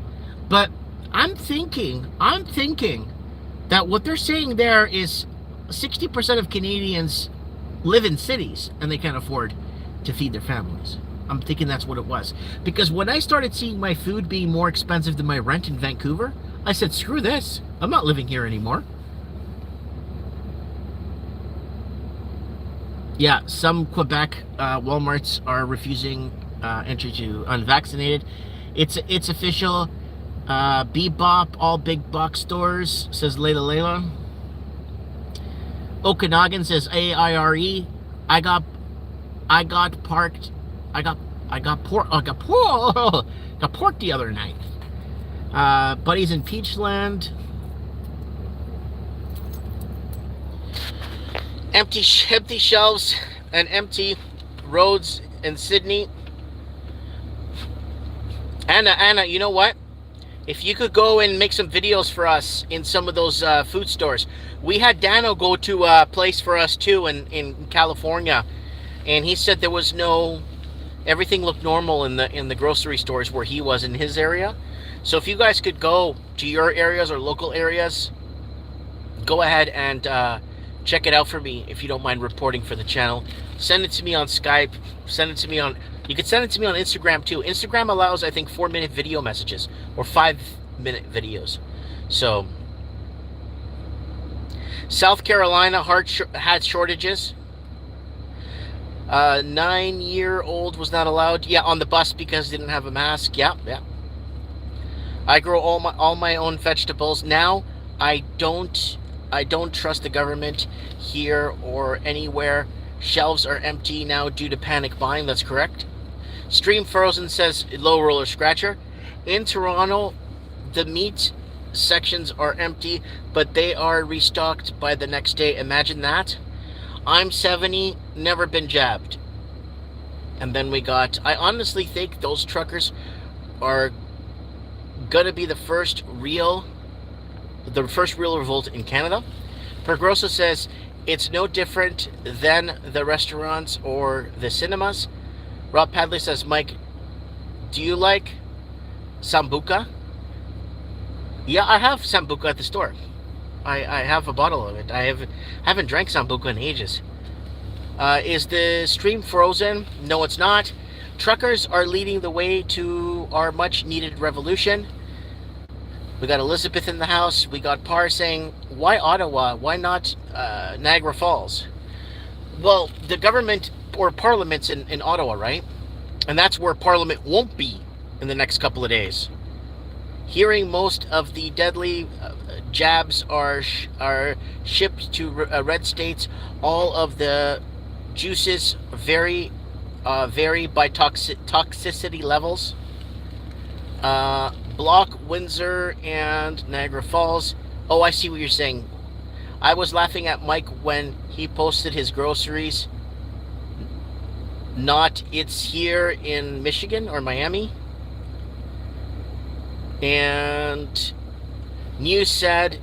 But I'm thinking that what they're saying there is 60% of Canadians live in cities and they can't afford to feed their families. I'm thinking that's what it was. Because when I started seeing my food being more expensive than my rent in Vancouver, I said, screw this. I'm not living here anymore. Yeah, some Quebec Walmarts are refusing entry to unvaccinated. It's official. Bebop, all big box stores, says Layla. Okanagan says AIRE. I got parked. I got pork the other night. Buddies in Peachland. Empty shelves and empty roads in Sydney. Anna, you know what? If you could go and make some videos for us in some of those food stores. We had Dano go to a place for us too in California, and he said there was everything looked normal in the grocery stores where he was in his area. So if you guys could go to your areas or local areas, go ahead and check it out for me if you don't mind reporting for the channel. Send it to me on Skype. Send it to me on... You can send it to me on Instagram too. Instagram allows, I think, 4-minute video messages or 5-minute videos. So, South Carolina had shortages. 9-year-old was not allowed. Yeah, on the bus because they didn't have a mask. Yeah. I grow all my own vegetables now. I don't trust the government here or anywhere. Shelves are empty now due to panic buying. That's correct. Stream Frozen says low roller scratcher. In Toronto, the meat sections are empty, but they are restocked by the next day. Imagine that. I'm 70, never been jabbed. And then we got, I honestly think those truckers are gonna be the first real revolt in Canada. Pergrosso says it's no different than the restaurants or the cinemas. Rob Padley says, Mike, do you like Sambuca? Yeah, I have Sambuca at the store. I have a bottle of it. I haven't drank Sambuca in ages. Is the stream frozen? No, it's not. Truckers are leading the way to our much needed revolution. We got Elizabeth in the house. We got Parr saying, why Ottawa? Why not Niagara Falls? Well, the government or Parliament's in Ottawa, right? And that's where Parliament won't be in the next couple of days. Hearing most of the deadly jabs are shipped to red states. All of the juices vary by toxicity levels. Block, Windsor, and Niagara Falls. Oh, I see what you're saying. I was laughing at Mike when he posted his groceries. Not, it's here in Michigan or Miami. And News said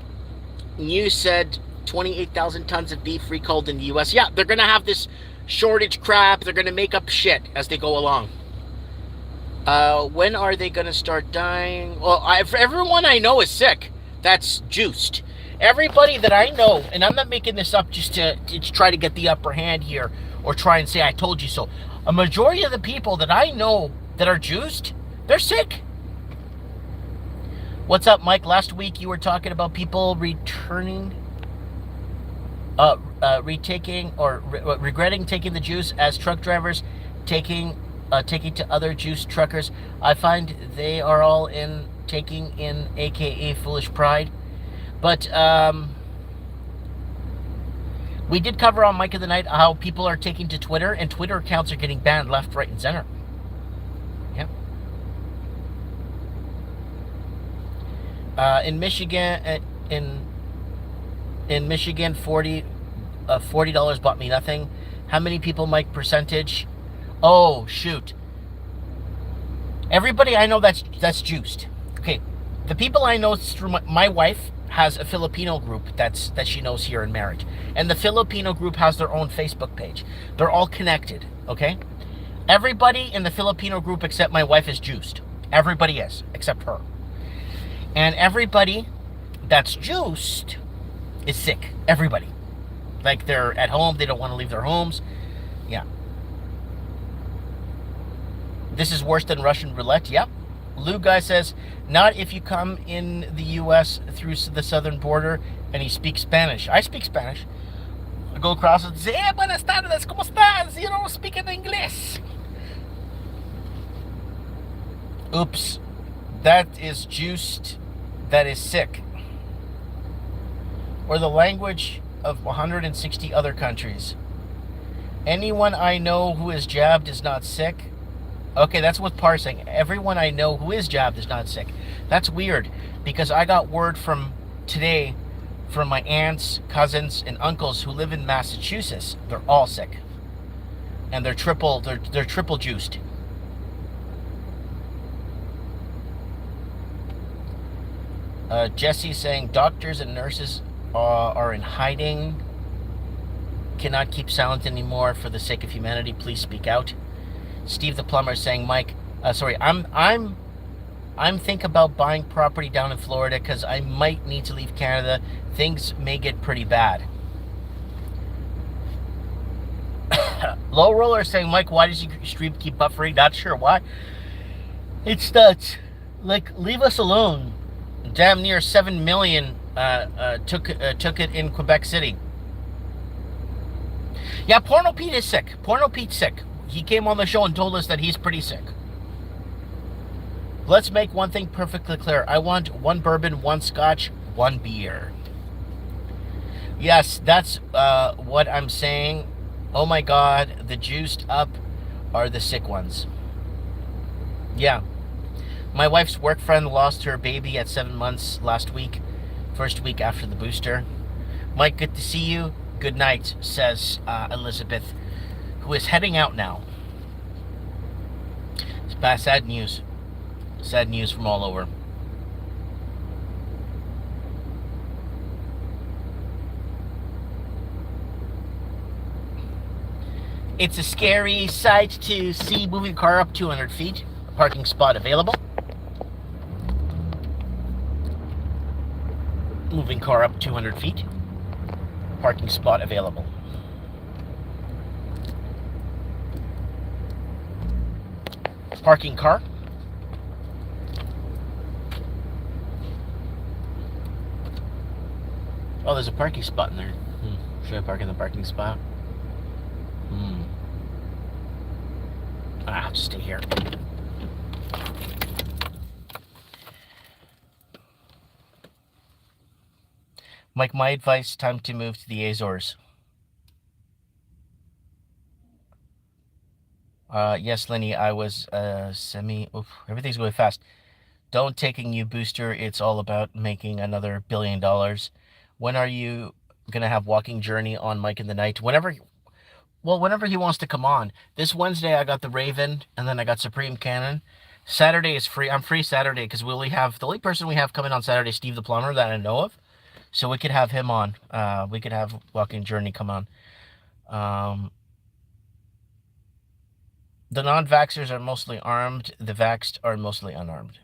28,000 tons of beef recalled in the U.S. Yeah, they're going to have this shortage crap. They're going to make up shit as they go along. When are they going to start dying? Well, everyone I know is sick. That's juiced. Everybody that I know, and I'm not making this up just to try to get the upper hand here or try and say I told you so. A majority of the people that I know that are juiced, they're sick. What's up, Mike? Last week you were talking about people regretting taking the juice as truck drivers taking to other juice truckers. I find they are all taking in, aka foolish pride. But we did cover on Mike of the Night how people are taking to Twitter, and Twitter accounts are getting banned left, right, and center. Yep. In Michigan, in Michigan, $40 bought me nothing. How many people, Mike? Percentage? Oh shoot! Everybody I know that's juiced. Okay, the people I know through my wife has a Filipino group that she knows here in marriage, and the Filipino group has their own Facebook page. They're all connected. Okay, everybody in the Filipino group except my wife is juiced. Everybody is except her, and everybody that's juiced is sick. Everybody, like they're at home, they don't want to leave their homes. Yeah. This is worse than Russian roulette. Yep. Lou guy says, not if you come in the U.S. through the southern border and you speak Spanish. I speak Spanish. I go across and say, buenas tardes, ¿cómo estás? You don't speak in English. Oops. That is juiced. That is sick. Or the language of 160 other countries. Anyone I know who is jabbed is not sick. Okay, that's what parsing. Everyone I know who is jabbed is not sick. That's weird, because I got word from today from my aunts, cousins, and uncles who live in Massachusetts. They're all sick, and they're triple juiced. Jesse's saying doctors and nurses are in hiding. Cannot keep silent anymore. For the sake of humanity, please speak out. Steve the plumber is saying, Mike, I'm thinking about buying property down in Florida because I might need to leave Canada. Things may get pretty bad. Low roller is saying, Mike, why does your stream keep buffering? Not sure why. It's nuts. Like, leave us alone. Damn near 7 million took it in Quebec City. Yeah, Porno Pete is sick. Porno Pete's sick. He came on the show and told us that he's pretty sick. Let's make one thing perfectly clear. I want one bourbon, one scotch, one beer. Yes, that's what I'm saying. Oh my God, the juiced up are the sick ones. Yeah. My wife's work friend lost her baby at 7 months last week. First week after the booster. Mike, good to see you. Good night, says Elizabeth, who is heading out now. It's bad, sad news. Sad news from all over. It's a scary sight to see. Moving car up 200 feet. Parking spot available. Moving car up 200 feet. Parking spot available. Parking car. Oh, there's a parking spot in there. Should I park in the parking spot? I'll just stay here. Mike, my advice, time to move to the Azores. Yes, Lenny, I was everything's going fast. Don't take a new booster. It's all about making another $1 billion. When are you going to have Walking Journey on Mike in the Night? Whenever he wants to come on. This Wednesday, I got the Raven, and then I got Supreme Cannon. Saturday is free. I'm free Saturday because the only person we have coming on Saturday is Steve the Plumber that I know of. So we could have him on. We could have Walking Journey come on. The non-vaxxers are mostly armed. The vaxxed are mostly unarmed.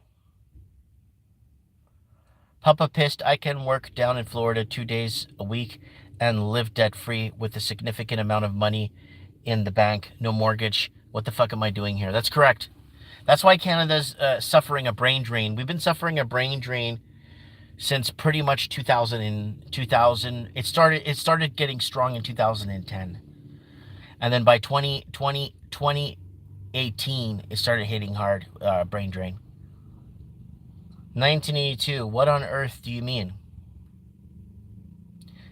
Papa pissed. I can work down in Florida 2 days a week and live debt-free with a significant amount of money in the bank. No mortgage. What the fuck am I doing here? That's correct. That's why Canada's suffering a brain drain. We've been suffering a brain drain since pretty much 2000. It started getting strong in 2010. And then by 2018, it started hitting hard, brain drain. 1982, what on earth do you mean?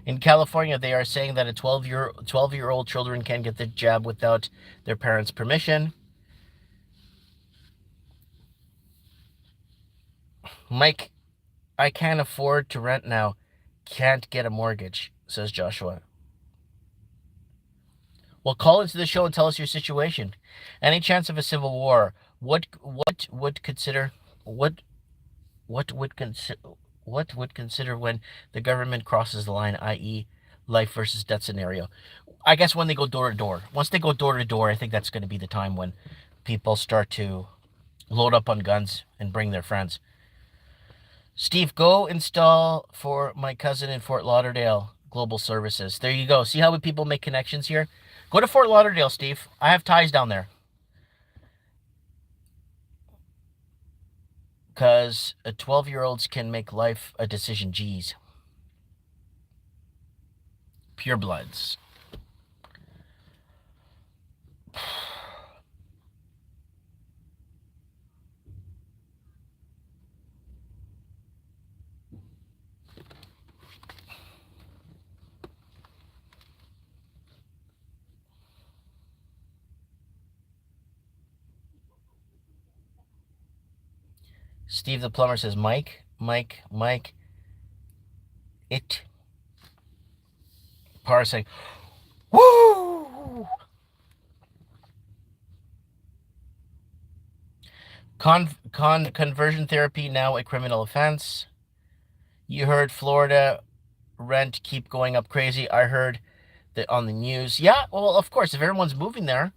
In California, they are saying that 12-year-old children can get the jab without their parents' permission. Mike, I can't afford to rent now. Can't get a mortgage, says Joshua. Well, call into the show and tell us your situation. Any chance of a civil war? What would consider when the government crosses the line, i.e., life versus death scenario? I guess when they go door to door. Once they go door to door, I think that's going to be the time when people start to load up on guns and bring their friends. Steve, go install for my cousin in Fort Lauderdale, Global Services. There you go. See how people make connections here? Go to Fort Lauderdale, Steve. I have ties down there. Because 12-year-olds can make life a decision. Geez. Purebloods. Steve the plumber says, Mike, it. Par saying, woo! Conversion therapy now a criminal offense. You heard Florida rent keep going up crazy. I heard that on the news. Yeah, well, of course, if everyone's moving there.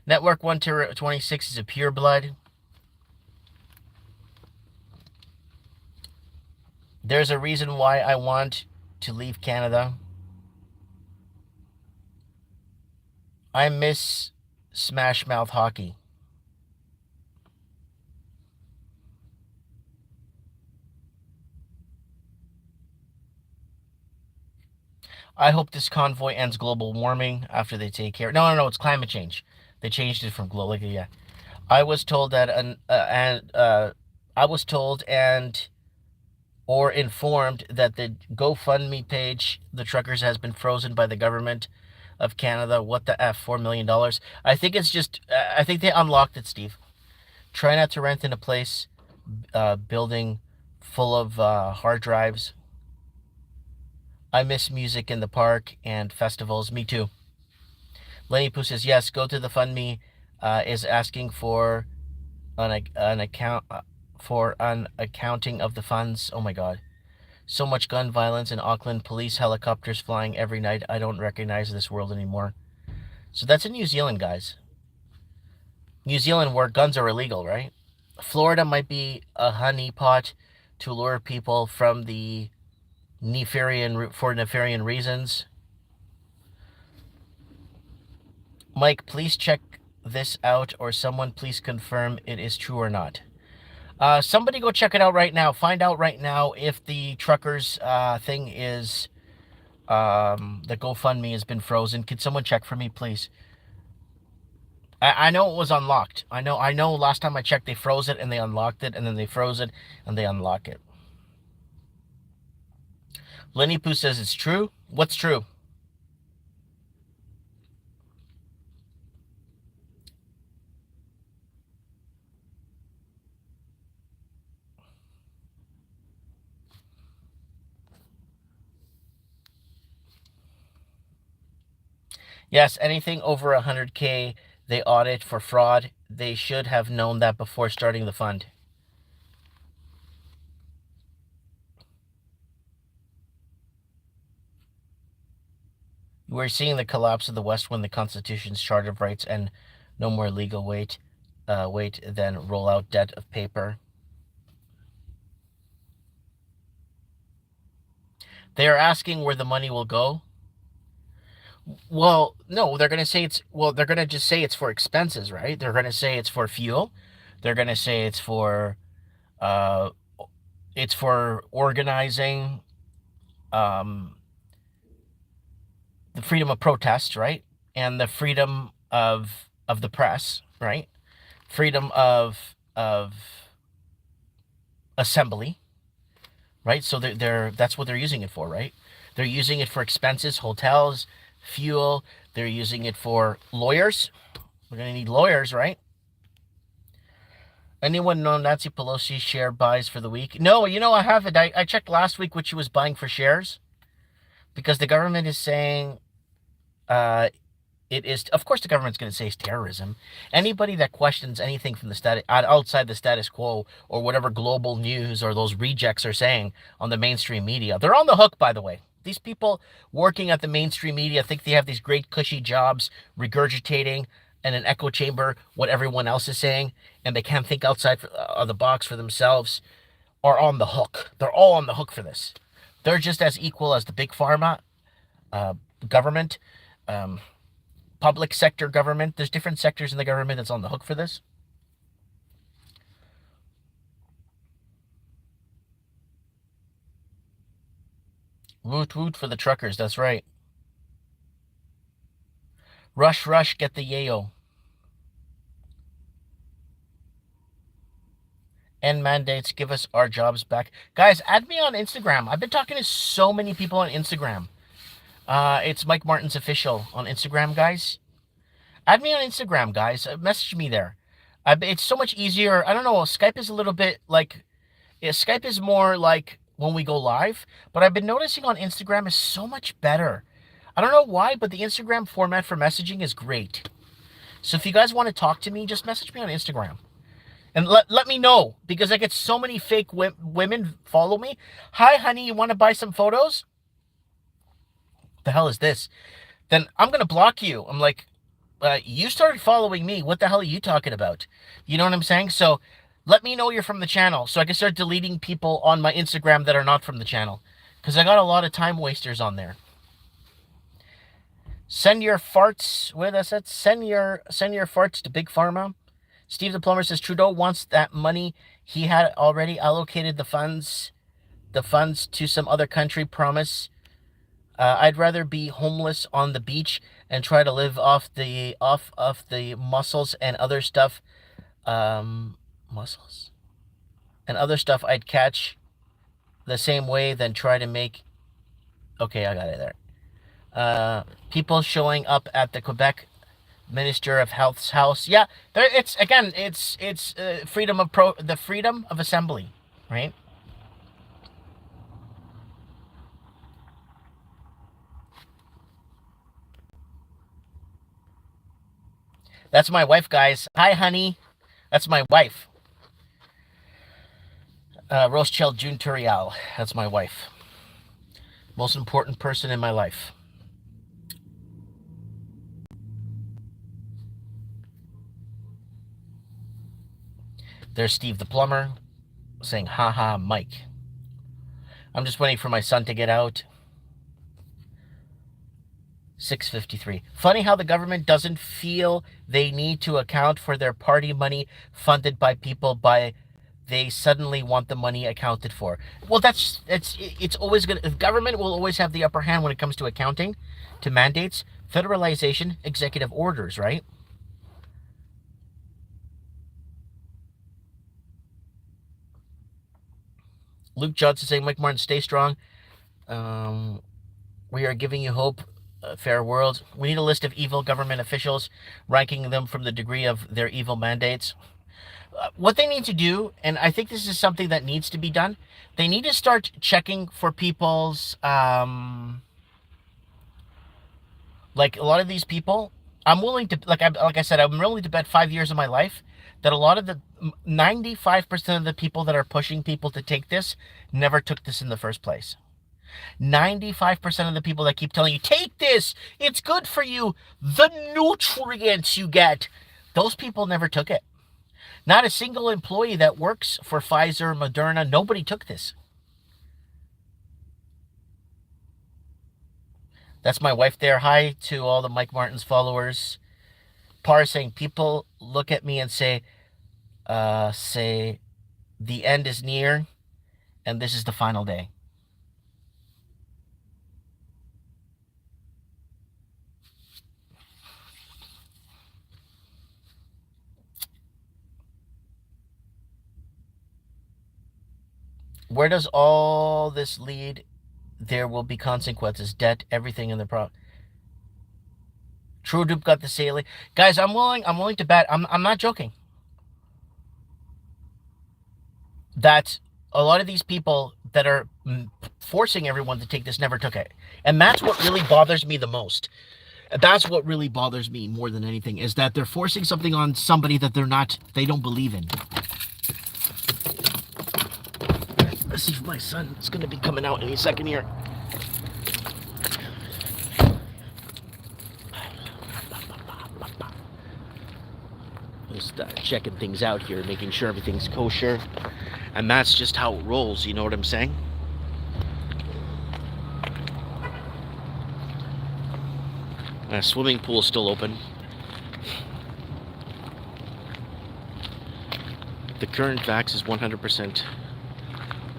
Network 126 is a pure blood. There's a reason why I want to leave Canada. I miss Smash Mouth hockey. I hope this convoy ends global warming after they take care. No, it's climate change. They changed it from global. Yeah, I was told that I was told and or informed that the GoFundMe page, the truckers, has been frozen by the government of Canada. What the F? $4 million. I think it's just. I think they unlocked it, Steve. Try not to rent in a place, building full of hard drives. I miss music in the park and festivals. Me too. Lenny Poo says, yes, go to the Fund Me is asking for an account for an accounting of the funds. Oh my God. So much gun violence in Auckland, police helicopters flying every night. I don't recognize this world anymore. So that's in New Zealand, guys. New Zealand, where guns are illegal, right? Florida might be a honeypot to lure people from the nefarious reasons. Mike, please check this out, or someone please confirm it is true or not. Somebody go check it out right now. Find out right now if the truckers thing is the GoFundMe has been frozen. Could someone check for me, please? I know it was unlocked. I know last time I checked they froze it and they unlocked it, and then they froze it and they unlock it. Lenny Poo says it's true. What's true? Yes, anything over 100K they audit for fraud. They should have known that before starting the fund. We're seeing the collapse of the West when the Constitution's Charter of Rights and no more legal weight, then roll out debt of paper. They are asking where the money will go. Well, no, they're going to say they're going to just say it's for expenses, right? They're going to say it's for fuel. They're going to say it's for organizing the freedom of protest, right? And the freedom of the press, right? Freedom of assembly, right? So that's what they're using it for, right? They're using it for expenses, hotels, fuel. They're using it for lawyers. We're going to need lawyers, right? Anyone know Nancy Pelosi share buys for the week? No, I haven't. I checked last week what she was buying for shares, because the government is saying it is, of course, the government's going to say it's terrorism. Anybody that questions anything from the outside the status quo, or whatever global news or those rejects are saying on the mainstream media, they're on the hook, by the way. These people working at the mainstream media think they have these great cushy jobs regurgitating in an echo chamber what everyone else is saying, and they can't think outside of the box for themselves, are on the hook. They're all on the hook for this. They're just as equal as the big pharma, government, public sector government. There's different sectors in the government that's on the hook for this. Woot woot for the truckers. That's right. Rush, rush, get the yayo. End mandates, give us our jobs back. Guys, add me on Instagram. I've been talking to so many people on Instagram. It's Mike Martin's official on Instagram, guys. Add me on Instagram, guys. Message me there. It's so much easier. I don't know. Skype is a little bit like, yeah, Skype is more like when we go live, but I've been noticing on Instagram is so much better. I don't know why, but the Instagram format for messaging is great. So if you guys want to talk to me, just message me on Instagram. And let me know, because I get so many fake women follow me. Hi, honey, you want to buy some photos? The hell is this? Then I'm going to block you. I'm like, you started following me. What the hell are you talking about? You know what I'm saying? So let me know you're from the channel so I can start deleting people on my Instagram that are not from the channel, because I got a lot of time wasters on there. Send your farts with us. Send your farts to Big Pharma. Steve the Plumber says Trudeau wants that money. He had already allocated the funds to some other country. Promise. I'd rather be homeless on the beach and try to live off the mussels and other stuff. Mussels and other stuff I'd catch the same way than try to make. Okay, I got it there. People showing up at the Quebec Minister of Health's house. Yeah, there. It's freedom of the freedom of assembly, right? That's my wife, guys. Hi, honey. That's my wife. Rochelle June Turial. That's my wife. Most important person in my life. There's Steve the Plumber saying, haha, Mike. I'm just waiting for my son to get out. 6:53. Funny how the government doesn't feel they need to account for their party money funded by people they suddenly want the money accounted for. Well, it's always going to, the government will always have the upper hand when it comes to accounting, to mandates, federalization, executive orders, right? Luke Johnson saying, Mike Martin, stay strong. We are giving you hope. Fair world. We need a list of evil government officials, ranking them from the degree of their evil mandates. What they need to do, and I think this is something that needs to be done, they need to start checking for people's, like a lot of these people, I'm willing to, like I said, I'm willing to bet 5 years of my life that a lot of the 95% of the people that are pushing people to take this never took this in the first place. 95% of the people that keep telling you, take this, it's good for you, the nutrients you get, those people never took it. Not a single employee that works for Pfizer, Moderna, nobody took this. That's my wife there. Hi to all the Mike Martin's followers. Par saying, people look at me and say, the end is near, and this is the final day. Where does all this lead? There will be consequences, debt, everything in the True Dupe got the sailing. Guys, I'm willing to bet, I'm not joking, that a lot of these people that are forcing everyone to take this never took it. And that's what really bothers me the most. That's what really bothers me more than anything, is that they're forcing something on somebody that they don't believe in. Let's see if my son is going to be coming out any second here. Just checking things out here, making sure everything's kosher. And that's just how it rolls, you know what I'm saying? Swimming pool is still open. The current vax is 100%.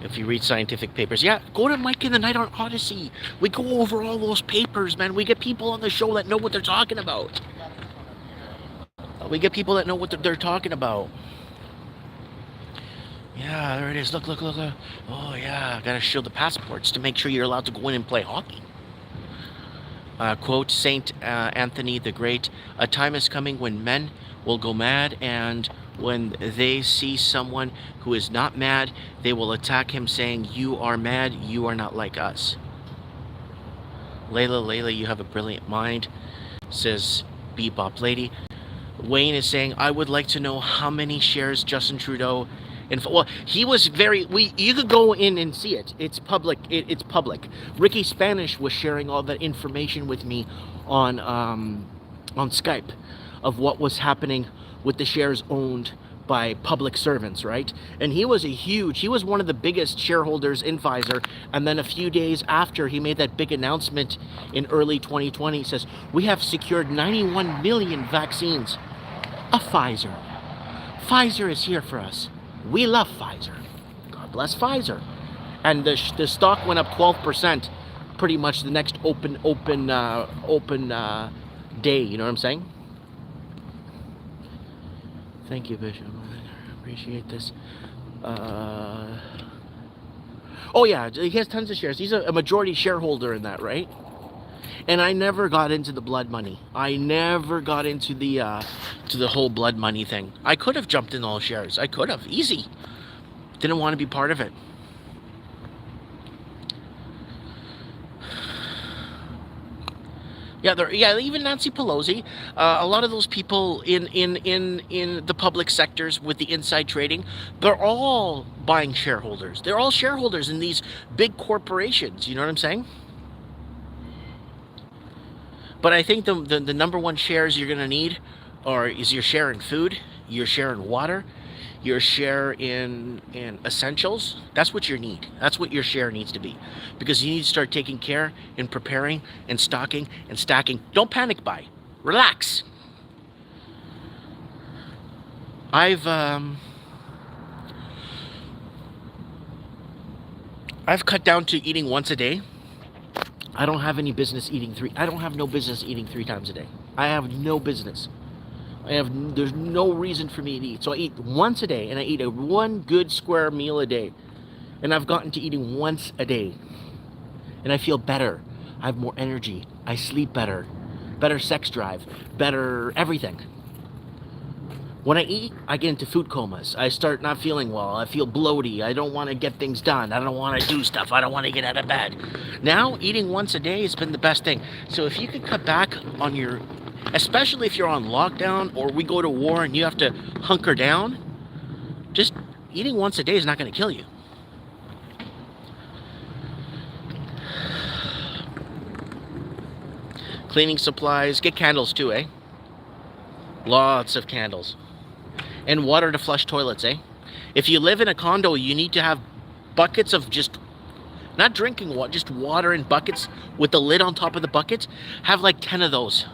If you read scientific papers, yeah, go to Mike in the Night on Odyssey. We go over all those papers, man. We get people on the show that know what they're talking about. We get people that know what they're talking about. Yeah, there it is. Look. Oh, yeah, gotta show the passports to make sure you're allowed to go in and play hockey. Quote, Saint Anthony the Great, a time is coming when men will go mad, and when they see someone who is not mad, they will attack him saying, you are mad, you are not like us. Layla, you have a brilliant mind, says Bebop Lady. Wayne is saying, I would like to know how many shares Justin Trudeau... Well, he was very... You could go in and see it. It's public. It's public. Ricky Spanish was sharing all that information with me on Skype of what was happening with the shares owned by public servants, right? And he was one of the biggest shareholders in Pfizer. And then a few days after he made that big announcement in early 2020, he says, we have secured 91 million vaccines of Pfizer. Pfizer is here for us. We love Pfizer. God bless Pfizer. And the stock went up 12% pretty much the next open day. You know what I'm saying? Thank you, Bishop. I appreciate this. Oh yeah, he has tons of shares. He's a majority shareholder in that, right? And I never got into the blood money. I never got into the whole blood money thing. I could have jumped in all shares. I could have. Easy. Didn't want to be part of it. Yeah, even Nancy Pelosi, a lot of those people in the public sectors with the inside trading, they're all buying shareholders. They're all shareholders in these big corporations. You know what I'm saying? But I think the number one shares you're going to need is your share in food, your share in water, your share in essentials. That's what you need. That's what your share needs to be. Because you need to start taking care and preparing and stocking and stacking. Don't panic buy. Relax. I've cut down to eating once a day. I don't have any business eating I don't have no business eating 3 times a day. I have no business. There's no reason for me to eat. So I eat once a day, and I eat one good square meal a day. And I've gotten to eating once a day. And I feel better. I have more energy. I sleep better. Better sex drive. Better everything. When I eat, I get into food comas. I start not feeling well. I feel bloaty. I don't want to get things done. I don't want to do stuff. I don't want to get out of bed. Now, eating once a day has been the best thing. So if you could cut back on your... Especially if you're on lockdown or we go to war and you have to hunker down, just eating once a day is not going to kill you. Cleaning supplies. Get candles too, eh? Lots of candles. And water to flush toilets, eh? If you live in a condo, you need to have buckets of just, not drinking water, just water in buckets with the lid on top of the buckets. Have like 10 of those.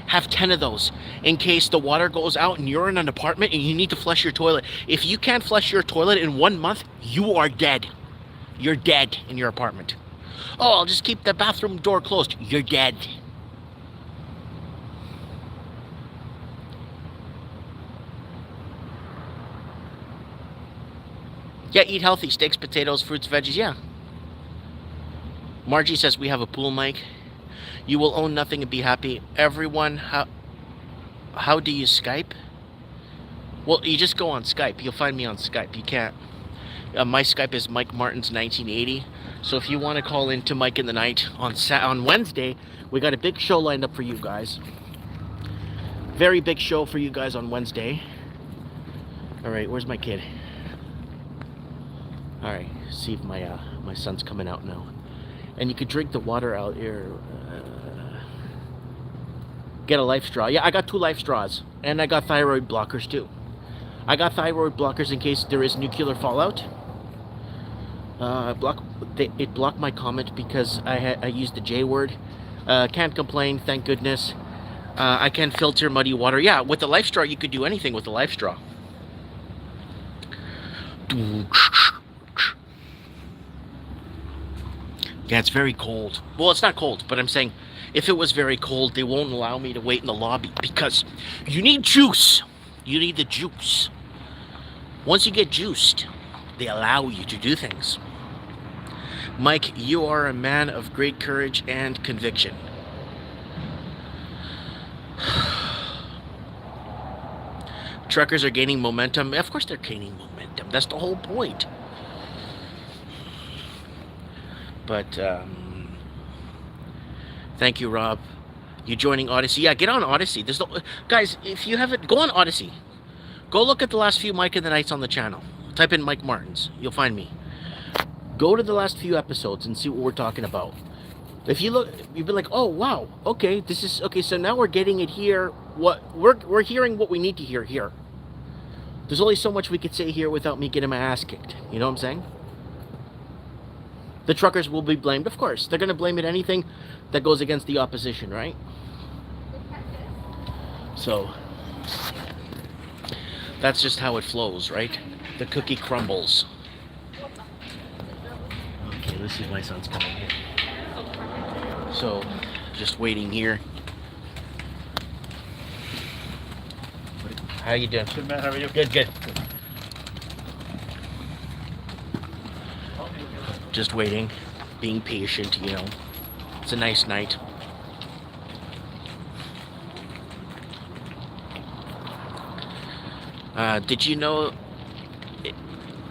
Have 10 of those in case the water goes out and you're in an apartment and you need to flush your toilet. If you can't flush your toilet in 1 month, you are dead. You're dead in your apartment. Oh, I'll just keep the bathroom door closed. You're dead. Yeah, eat healthy. Steaks, potatoes, fruits, veggies, yeah. Margie says we have a pool mic. You will own nothing and be happy. Everyone, how do you Skype? Well, you just go on Skype. You'll find me on Skype. You can't. My Skype is Mike Martins 1980. So if you want to call in to Mike in the Night on Wednesday, we got a big show lined up for you guys. Very big show for you guys on Wednesday. All right, where's my kid? All right, see if my son's coming out now. And you could drink the water out here. Get a life straw. Yeah, I got 2 life straws. And I got thyroid blockers too. I got thyroid blockers in case there is nuclear fallout. It blocked my comment because I used the J word. Can't complain, thank goodness. I can filter muddy water. Yeah, with the life straw, you could do anything with the life straw. Yeah, it's very cold. Well, it's not cold, but I'm saying if it was very cold, they won't allow me to wait in the lobby because you need juice. You need the juice. Once you get juiced, they allow you to do things. Mike, you are a man of great courage and conviction. Truckers are gaining momentum. Of course they're gaining momentum. That's the whole point. But, thank you, Rob. You joining Odyssey? Yeah, get on Odyssey. There's no... Guys, if you haven't... Go on Odyssey. Go look at the last few Mike and the Nights on the channel. Type in Mike Martins. You'll find me. Go to the last few episodes and see what we're talking about. If you look, you've been like, oh, wow. Okay, this is... Okay, so now we're getting it here. We're hearing what we need to hear here. There's only so much we could say here without me getting my ass kicked. You know what I'm saying? The truckers will be blamed, of course. They're going to blame it anything that goes against the opposition, right? So, that's just how it flows, right? The cookie crumbles. Okay, let's see if my son's coming here. So, just waiting here. How you doing? Good, man. How are you? Good, good. Just waiting, being patient, you know. It's a nice night. Did you know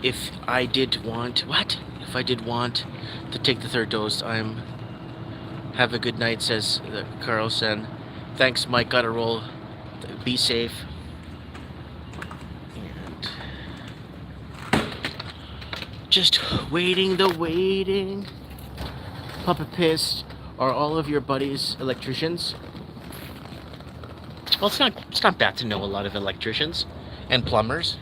if I did want to take the third dose, have a good night, says Carlson. Thanks, Mike, gotta roll. Be safe. Just waiting the waiting. Papa Pissed. Are all of your buddies electricians? Well, it's not bad to know a lot of electricians and plumbers.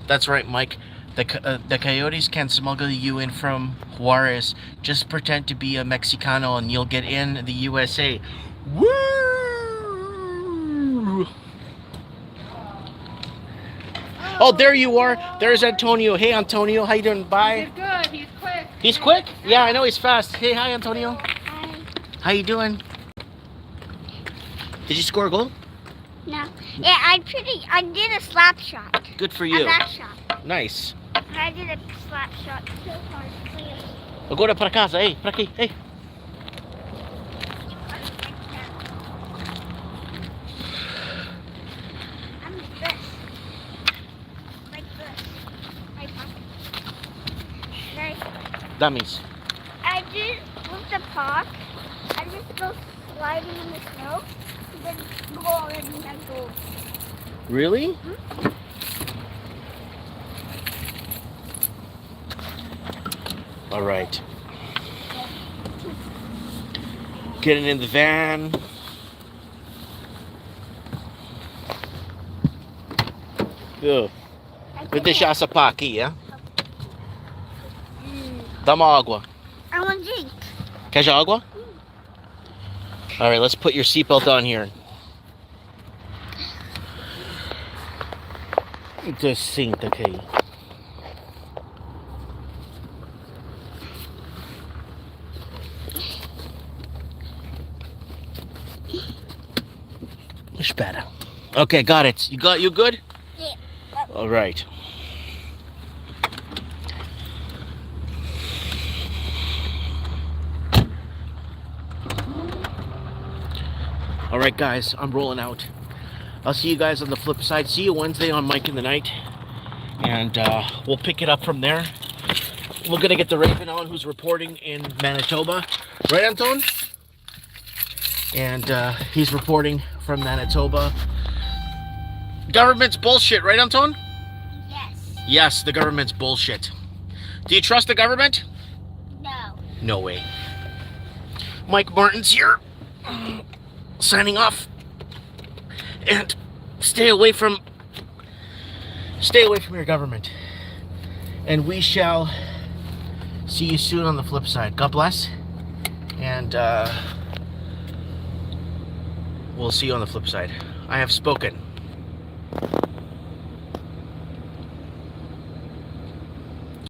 That's right, Mike. The coyotes can smuggle you in from Juarez. Just pretend to be a Mexicano and you'll get in the USA. Woo! Oh, there you are. There's Antonio. Hey, Antonio. How you doing? Bye. He's good. He's quick. He's quick? Yeah, I know he's fast. Hey, hi, Antonio. Hi. How you doing? Did you score a goal? No. Yeah, I did a slap shot. Good for A you. back shot. Nice. I did a slap shot so hard. Agora para casa. Hey, para aqui. Hey. I'm like this. Like this. Like Right. Dummies. I did with the park. I just go sliding in the snow. And then go and then go. Really? Hmm? All right. Getting in the van. Ugh. Vou deixar essa pá aqui, é? Dá uma água. I want drink. Quer água? All right, let's put your seatbelt on here. Just cinta aqui. Espera. Okay, got it. You good? Yeah. All right. All right, guys, I'm rolling out. I'll see you guys on the flip side. See you Wednesday on Mike in the Night. And we'll pick it up from there. We're going to get the Raven on, who's reporting in Manitoba. Right, Anton? And he's reporting from Manitoba. Government's bullshit, right, Anton? Yes. Yes, the government's bullshit. Do you trust the government? No. No way. Mike Martins here. Signing off. And stay away from your government. And we shall see you soon on the flip side. God bless. And we'll see you on the flip side. I have spoken.